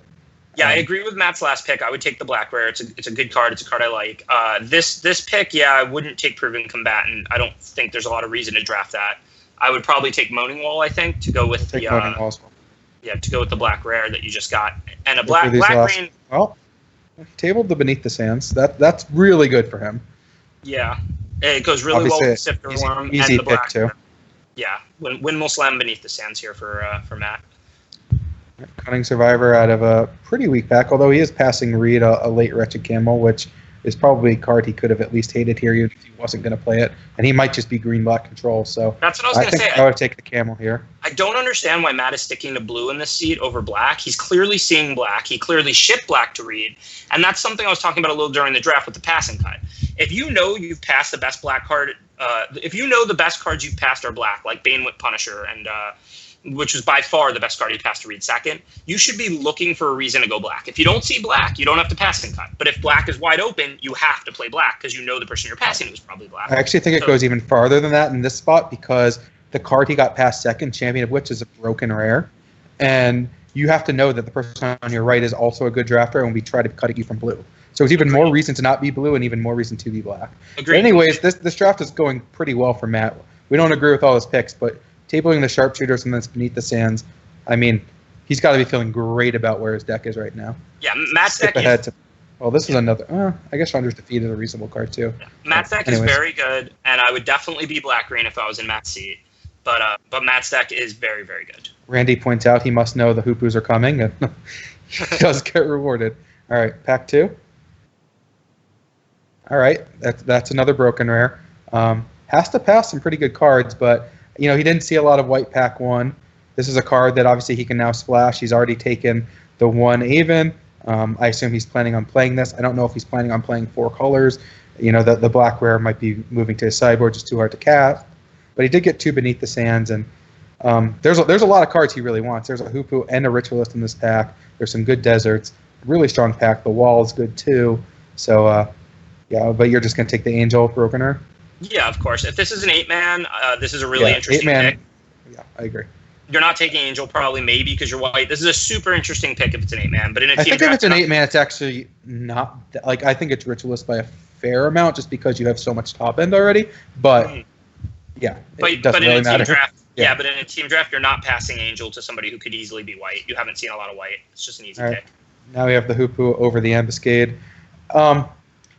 yeah, I agree with Matt's last pick. I would take the Black Rare. It's a good card. It's a card I like. This pick, yeah, I wouldn't take Proven Combatant. I don't think there's a lot of reason to draft that. I would probably take Moaning Wall, I think, to go with the Moaning Wall as well. Yeah, to go with the Black Rare that you just got. And a black green. Well, he tabled the Beneath the Sands. That's really good for him. Yeah. It goes really well with Sifter Worm and the Black too. Yeah. Windmill Slam Beneath the Sands here for Matt. Cunning Survivor out of a pretty weak pack, although he is passing Reid a late Wretched Camel, which is probably a card he could have at least hated here even if he wasn't going to play it. And he might just be green-black control. So that's what I was going to say. I would take the Camel here. I don't understand why Matt is sticking to blue in this seat over black. He's clearly seeing black. He clearly shipped black to Reid. And that's something I was talking about a little during the draft with the passing cut. If you know you've passed the best black card, if you know the best cards you've passed are black, like Banewhip Punisher and which was by far the best card he passed to Reid second, you should be looking for a reason to go black. If you don't see black, you don't have to pass and cut. But if black is wide open, you have to play black because you know the person you're passing was probably black. I actually think it goes even farther than that in this spot because the card he got past second, Champion of Witch, is a broken rare. And you have to know that the person on your right is also a good drafter and will be trying to cut you from blue. So it's even more reason to not be blue and even more reason to be black. Agreed. But anyways, this draft is going pretty well for Matt. We don't agree with all his picks, but tabling the Sharpshooters and then Beneath the Sands, I mean, he's got to be feeling great about where his deck is right now. Yeah, Matt's deck is... Well, this is another... I guess Chandra's Defeat is a reasonable card, too. Yeah. Matt's deck is very good, and I would definitely be black-green if I was in Matt's seat. But Matt's deck is very, very good. Randy points out he must know the Hoopus are coming, and he does get rewarded. All right, pack 2. All right, that's another broken rare. Has to pass some pretty good cards, but... he didn't see a lot of white pack 1. This is a card that obviously he can now splash. He's already taken the 1 Aven. I assume he's planning on playing this. I don't know if he's planning on playing 4 colors. The black rare might be moving to his sideboard, just too hard to cast. But he did get 2 Beneath the Sands, and there's a lot of cards he really wants. There's a Hoopu and a Ritualist in this pack. There's some good deserts. Really strong pack. The wall is good too. So, but you're just going to take the Angel Brokener? Yeah, of course. If this is an 8-man, this is a really interesting pick. Yeah, I agree. You're not taking Angel, probably, maybe, because you're white. This is a super interesting pick if it's an 8-man. But in a team think if it's an 8-man, it's actually not... I think it's Ritualist by a fair amount just because you have so much top end already. But, yeah, it doesn't really matter. But in a team draft, you're not passing Angel to somebody who could easily be white. You haven't seen a lot of white. It's just an easy pick. Now we have the Hoopu over the Ambuscade.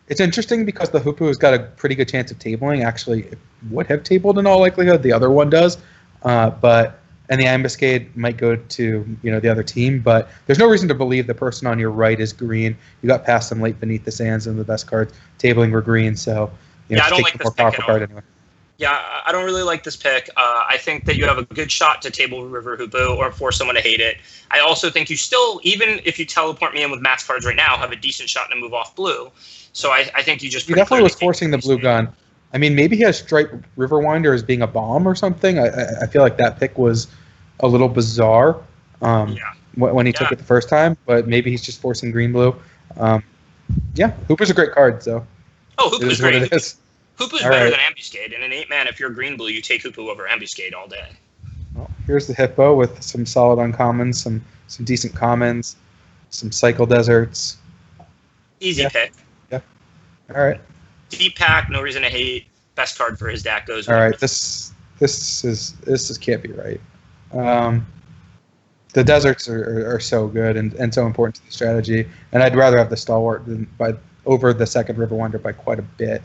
It's interesting because the Hoopu has got a pretty good chance of tabling. Actually, it would have tabled in all likelihood. The other one does. And the Ambuscade might go to the other team. But there's no reason to believe the person on your right is green. You got past them late Beneath the Sands, and the best cards tabling were green. So I don't like the this more pick powerful at all. card anyway. Yeah, I don't really like this pick. I think that you have a good shot to table River Hoopu or force someone to hate it. I also think you still, even if you teleport me in with Matt's cards right now, have a decent shot to move off blue. So I think you just... He definitely was forcing the blue gun. I mean, maybe he has Stripe Riverwinder as being a bomb or something. I feel like that pick was a little bizarre when he took it the first time, but maybe he's just forcing green-blue. Hooper's a great card, so... Oh, Hooper's great. It is. Hoopu's better than Ambuscade. In an 8-man, if you're green-blue, you take Hoopu over Ambuscade all day. Well, here's the Hippo with some solid uncommons, some decent commons, some Cycle Deserts. Easy pick. Yeah. All right. Deep pack, no reason to hate. Best card for his deck goes. All right. This can't be right. The deserts are so good and so important to the strategy, and I'd rather have the Stalwart over the second River Wonder by quite a bit.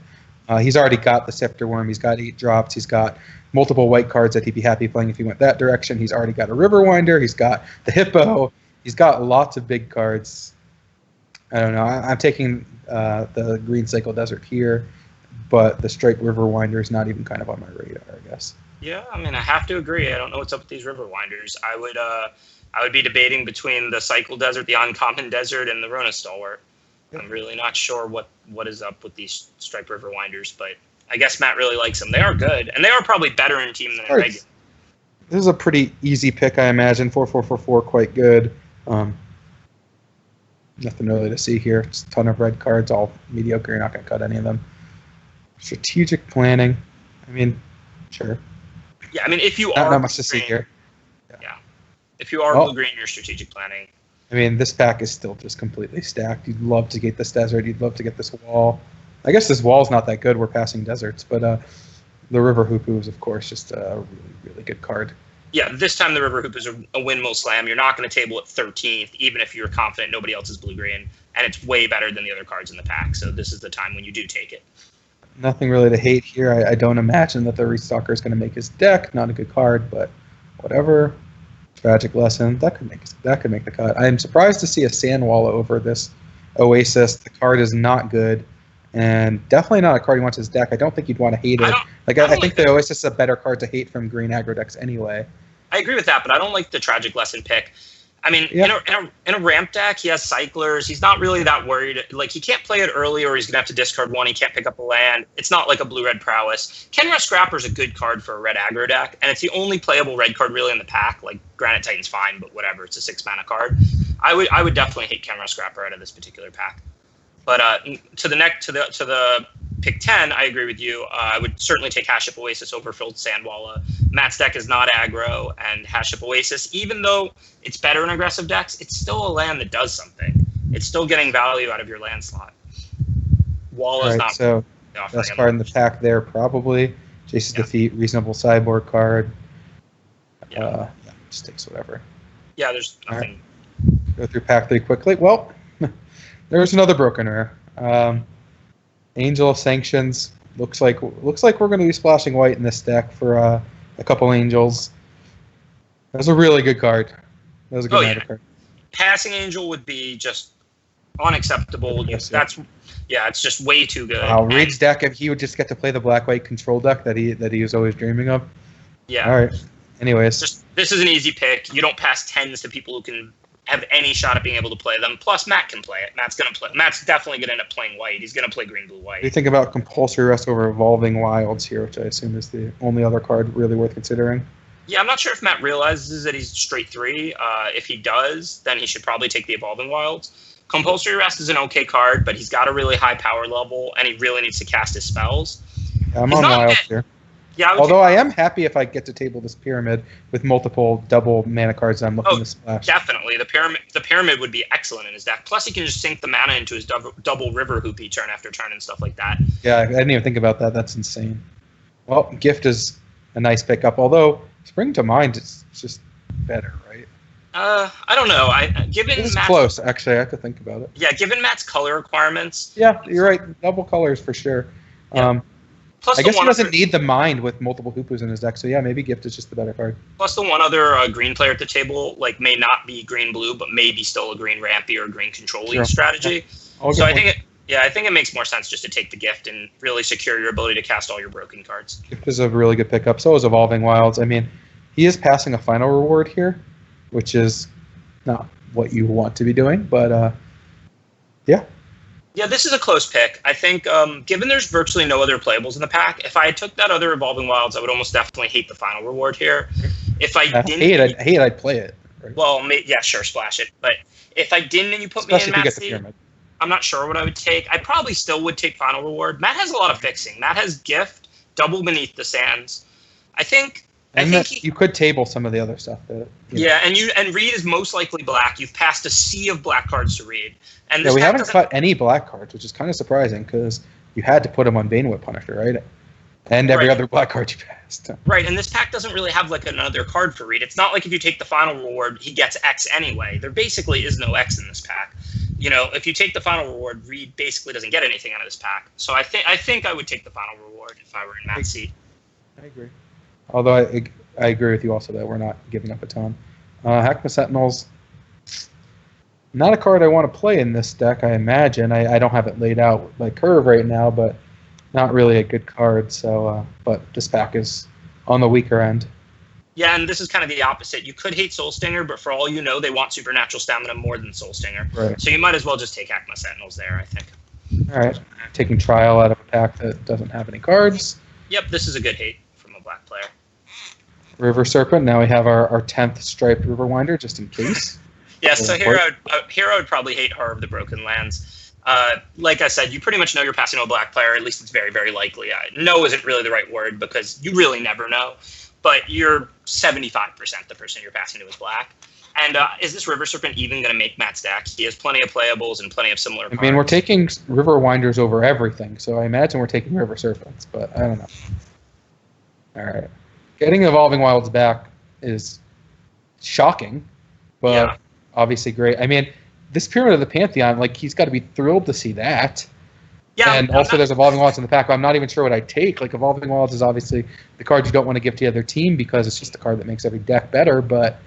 He's already got the Scepter Worm. He's got 8 drops. He's got multiple white cards that he'd be happy playing if he went that direction. He's already got a River Winder. He's got the Hippo. He's got lots of big cards. I don't know. I'm taking the Green Cycle Desert here, but the Stripe River Winder is not even kind of on my radar, I guess. Yeah, I mean, I have to agree. I don't know what's up with these River Winders. I would be debating between the Cycle Desert, the Uncommon Desert, and the Rona Stalwart. I'm really not sure what is up with these Stripe River Winders, but I guess Matt really likes them. They are good, and they are probably better in team than in regular. This is a pretty easy pick, I imagine. 4-4-4-4, quite good. Nothing really to see here. It's a ton of red cards, all mediocre. You're not going to cut any of them. Strategic planning. I mean, sure. Yeah, I mean, if you are not much to see here. Yeah. If you are blue-green, you're strategic planning. I mean, this pack is still just completely stacked. You'd love to get this desert. You'd love to get this wall. I guess this wall's not that good. We're passing deserts, but the River Hoopoe is, of course, just a really, really good card. Yeah, this time the River Hoopoe is a windmill slam. You're not going to table it 13th, even if you're confident nobody else is blue-green, and it's way better than the other cards in the pack. So this is the time when you do take it. Nothing really to hate here. I don't imagine that the Restalker is going to make his deck. Not a good card, but whatever. Tragic Lesson. That could make the cut. I am surprised to see a Sandwalla over this Oasis. The card is not good, and definitely not a card he wants his deck. I don't think you'd want to hate it. I think the Oasis is a better card to hate from green aggro decks anyway. I agree with that, but I don't like the Tragic Lesson pick. I mean, in a ramp deck, he has cyclers. He's not really that worried. Like, he can't play it early, or he's going to have to discard one. He can't pick up a land. It's not like a blue-red prowess. Kenra Scrapper is a good card for a red aggro deck, and it's the only playable red card really in the pack. Like, Granite Titan's fine, but whatever. It's a 6-mana card. I would definitely hate Kenra Scrapper out of this particular pack. But to the pick 10, I agree with you. I would certainly take Haship Oasis over Filled Sandwalla. Matt's deck is not aggro, and Haship Oasis, even though it's better in aggressive decks, it's still a land that does something. It's still getting value out of your land slot. Walla's not. So best card in the pack there, probably. Jace's Defeat, reasonable sideboard card. Just takes whatever. Yeah, there's nothing. Right. Go through pack 3 quickly. Well, there's another broken rare. Angel of Sanctions. Looks like we're going to be splashing white in this deck for a couple Angels. That was a really good card. That was a good card. Passing Angel would be just unacceptable. It's just way too good. Wow, Reid's deck, if he would just get to play the black-white control deck that he was always dreaming of. Yeah. All right. Anyways. This is an easy pick. You don't pass 10s to people who can have any shot at being able to play them. Plus, Matt can play it. Matt's definitely going to end up playing white. He's going to play green, blue, white. What do you think about Compulsory Rest over Evolving Wilds here, which I assume is the only other card really worth considering? Yeah, I'm not sure if Matt realizes that he's straight 3. If he does, then he should probably take the Evolving Wilds. Compulsory Rest is an okay card, but he's got a really high power level, and he really needs to cast his spells. Yeah, I'm on Wilds here. Yeah, although I am happy if I get to table this Pyramid with multiple double mana cards that I'm looking to splash. Definitely. The pyramid would be excellent in his deck. Plus, he can just sink the mana into his double River Hoopoe turn after turn and stuff like that. Yeah, I didn't even think about that. That's insane. Well, Gift is a nice pickup, although Spring to Mind is just better, right? I don't know. It's close, actually. I have to think about it. Yeah, given Matt's color requirements. Yeah, you're right. Double colors for sure. Yeah. Plus I guess he doesn't need the mind with multiple Hoopoes in his deck, so yeah, maybe Gift is just the better card. Plus the one other green player at the table may not be green-blue, but maybe still a green rampy or green controlling strategy. Yeah. So I think it makes more sense just to take the Gift and really secure your ability to cast all your broken cards. Gift is a really good pickup. So is Evolving Wilds. I mean, he is passing a final reward here, which is not what you want to be doing, but yeah. Yeah, this is a close pick. I think, given there's virtually no other playables in the pack, if I took that other Evolving Wilds, I would almost definitely hate the final reward here. If I didn't, I'd play it. Right? Well, yeah, sure, splash it. But if I didn't, and you put especially me in Matt Matt's seat, I'm not sure what I would take. I probably still would take final reward. Matt has a lot of fixing. Matt has Gift, Double Beneath the Sands. You could table some of the other stuff. And Reid is most likely black. You've passed a sea of black cards to Reid. And we haven't cut any black cards, which is kind of surprising because you had to put him on Banewhip Punisher, right? And every other black card you passed. Right, and this pack doesn't really have another card for Reid. It's not like if you take the final reward, he gets X anyway. There basically is no X in this pack. If you take the final reward, Reid basically doesn't get anything out of this pack. So I think I would take the final reward if I were in Matt's seat. I agree. Although I agree with you also that we're not giving up a ton. Hackma Sentinels, not a card I want to play in this deck, I imagine. I don't have it laid out by curve right now, but not really a good card. So, but this pack is on the weaker end. Yeah, and this is kind of the opposite. You could hate Soul Stinger, but for all you know, they want Supernatural Stamina more than Soul Stinger. Right. So you might as well just take Hackma Sentinels there, I think. All right, taking trial out of a pack that doesn't have any cards. Yep, this is a good hate from a black player. River Serpent. Now we have our 10th striped River Winder, just in case. Yeah, so here I would probably hate Horror of the Broken Lands. Like I said, you pretty much know you're passing to a black player. At least it's very, very likely. No isn't really the right word because you really never know. But you're 75% the person you're passing to is black. And is this River Serpent even going to make Matt's deck? He has plenty of playables and plenty of similar cards. I mean, we're taking River Winders over everything, so I imagine we're taking River Serpents, but I don't know. All right. Getting Evolving Wilds back is shocking, but obviously great. I mean, this Pyramid of the Pantheon, like, he's got to be thrilled to see that. Yeah, and also there's Evolving Wilds in the pack, but I'm not even sure what I take. Like, Evolving Wilds is obviously the card you don't want to give to the other team because it's just a card that makes every deck better, but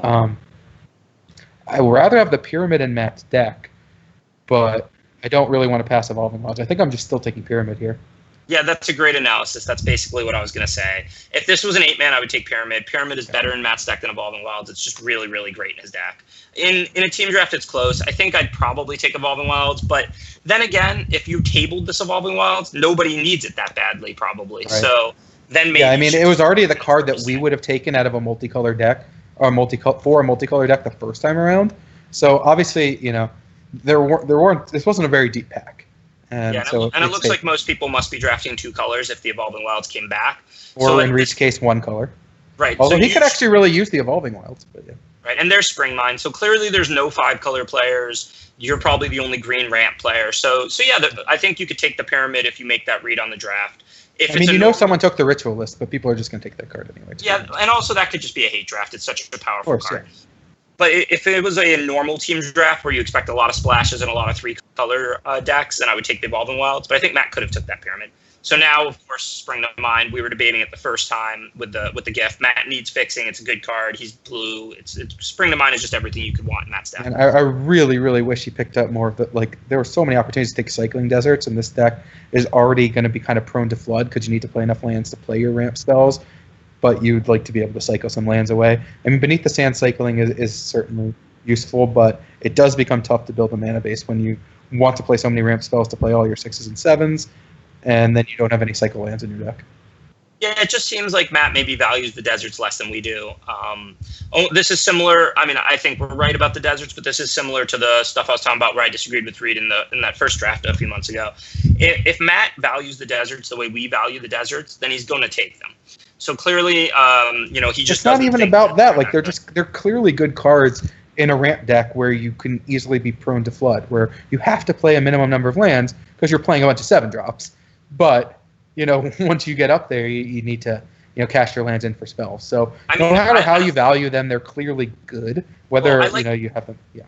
I would rather have the Pyramid in Matt's deck, but I don't really want to pass Evolving Wilds. I think I'm just still taking Pyramid here. Yeah, that's a great analysis. That's basically what I was going to say. If this was an 8-man, I would take Pyramid. Pyramid is better in Matt's deck than Evolving Wilds. It's just really, really great in his deck. In a team draft, it's close. I think I'd probably take Evolving Wilds, but then again, if you tabled this Evolving Wilds, nobody needs it that badly, probably. Right. So then maybe... Yeah, I mean, it was already the card that we would have taken out of a multicolor deck, or for a multicolor deck the first time around. So obviously, you know, there weren't. This wasn't a very deep pack. And it looks like most people must be drafting 2 colors if the Evolving Wilds came back. Or so in Reid's case, 1 color. Right. Although he could actually really use the Evolving Wilds. But yeah. Right, and there's Spring Mine. So clearly there's no 5-color players. You're probably the only green ramp player. So yeah, I think you could take the Pyramid if you make that read on the draft. I mean, someone took the Ritual List, but people are just going to take that card anyway. Yeah, and also that could just be a hate draft. It's such a powerful card. Yeah. But if it was a normal team draft where you expect a lot of splashes and a lot of 3-color decks, then I would take the Evolving Wilds. But I think Matt could have took that Pyramid. So now, of course, Spring to Mind. We were debating it the first time with the gift. Matt needs fixing. It's a good card. He's blue. It's Spring to Mind is just everything you could want in Matt's deck. And I really, really wish he picked up more of the, like, there were so many opportunities to take Cycling Deserts, and this deck is already going to be kind of prone to flood because you need to play enough lands to play your ramp spells, but you'd like to be able to cycle some lands away. I mean, Beneath the Sand cycling is certainly useful, but it does become tough to build a mana base when you want to play so many ramp spells to play all your 6s and 7s, and then you don't have any cycle lands in your deck. Yeah, it just seems like Matt maybe values the deserts less than we do. This is similar. I mean, I think we're right about the deserts, but this is similar to the stuff I was talking about where I disagreed with Reid in that first draft a few months ago. If Matt values the deserts the way we value the deserts, then he's going to take them. So clearly, he just. It's not even about that. Like they're clearly good cards in a ramp deck where you can easily be prone to flood, where you have to play a minimum number of lands because you're playing a bunch of 7-drops. But once you get up there, you need to cast your lands in for spells. So no matter how you value them, they're clearly good. Whether you have them, yeah.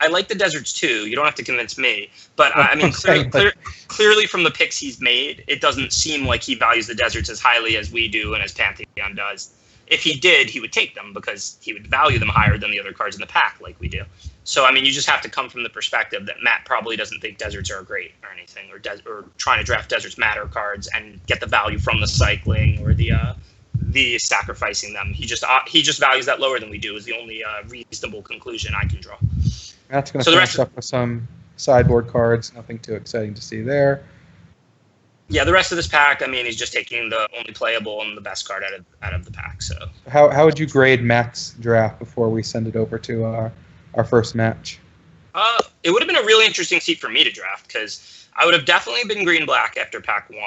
I like the deserts too. You don't have to convince me, but I mean, clearly from the picks he's made, it doesn't seem like he values the deserts as highly as we do and as Pantheon does. If he did, he would take them because he would value them higher than the other cards in the pack, like we do. So I mean, you just have to come from the perspective that Matt probably doesn't think deserts are great or anything, or trying to draft deserts matter cards and get the value from the cycling or the sacrificing them. He just values that lower than we do is the only reasonable conclusion I can draw. That's going to finish up with some sideboard cards. Nothing too exciting to see there. Yeah, the rest of this pack, I mean, he's just taking the only playable and the best card out of the pack. So how would you grade Matt's draft before we send it over to our first match? It would have been a really interesting seat for me to draft because I would have definitely been green-black after pack 1.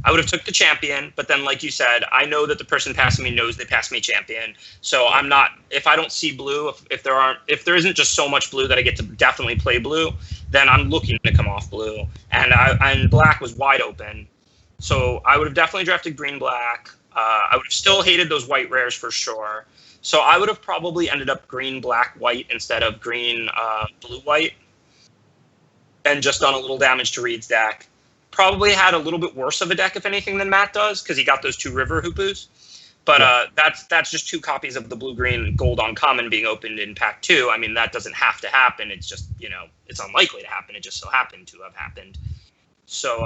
I would have took the champion, but then, like you said, I know that the person passing me knows they passed me champion. So I'm not. If I don't see blue, if there isn't just so much blue that I get to definitely play blue, then I'm looking to come off blue. And black was wide open, so I would have definitely drafted green-black. I would have still hated those white rares for sure. So I would have probably ended up green-black-white instead of green-blue-white, and just done a little damage to Reid's deck. Probably had a little bit worse of a deck, if anything, than Matt does, because he got those 2 river hoopus. But that's just 2 copies of the blue-green gold uncommon being opened in pack 2. I mean, that doesn't have to happen. It's just, it's unlikely to happen. It just so happened to have happened. So,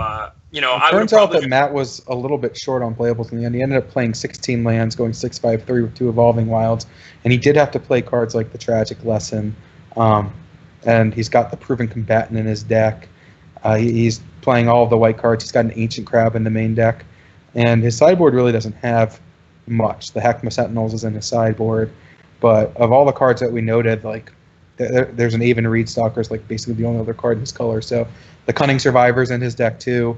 it turns out that Matt was a little bit short on playables in the end. He ended up playing 16 lands, going 6-5-3 with 2 Evolving Wilds, and he did have to play cards like the Tragic Lesson, and he's got the Proven Combatant in his deck. He's playing all of the white cards. He's got an Ancient Crab in the main deck, and his sideboard really doesn't have much. The Heckma Sentinels is in his sideboard, but of all the cards that we noted, like there's an Aven Reed Stalker is like basically the only other card in his color. So the Cunning Survivor's in his deck too.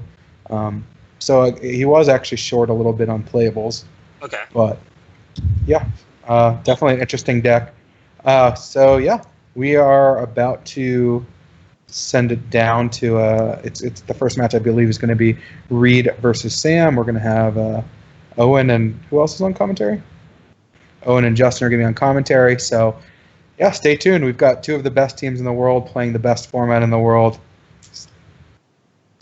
So he was actually short a little bit on playables. Okay. But yeah, definitely an interesting deck. So yeah, we are about to send it down to it's the first match I believe is going to be Reid versus Sam. We're going to have Owen and who else is on commentary? Owen and Justin are going to be on commentary. So yeah, stay tuned. We've got two of the best teams in the world playing the best format in the world. It's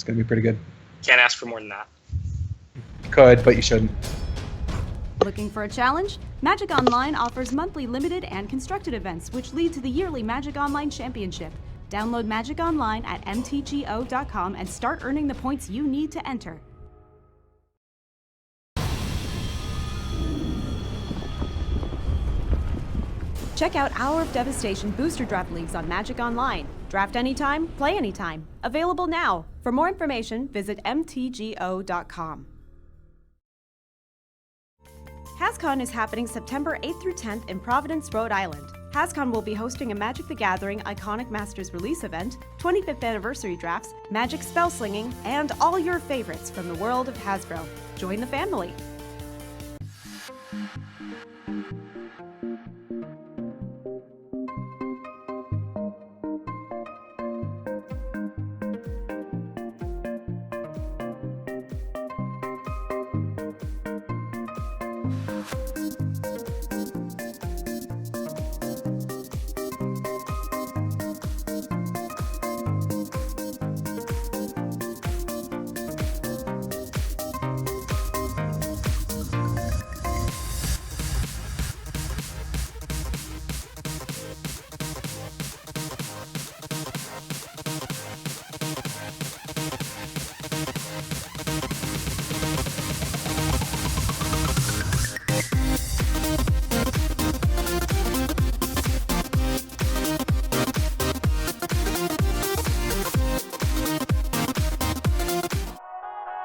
going to be pretty good. Can't ask for more than that. You could, but you shouldn't. Looking for a challenge? Magic Online offers monthly limited and constructed events which lead to the yearly Magic Online Championship. Download Magic Online at mtgo.com and start earning the points you need to enter. Check out Hour of Devastation booster draft leagues on Magic Online. Draft anytime, play anytime. Available now. For more information, visit mtgo.com. HasCon is happening September 8th through 10th in Providence, Rhode Island. HasCon will be hosting a Magic the Gathering Iconic Masters release event, 25th anniversary drafts, Magic spell slinging, and all your favorites from the world of Hasbro. Join the family.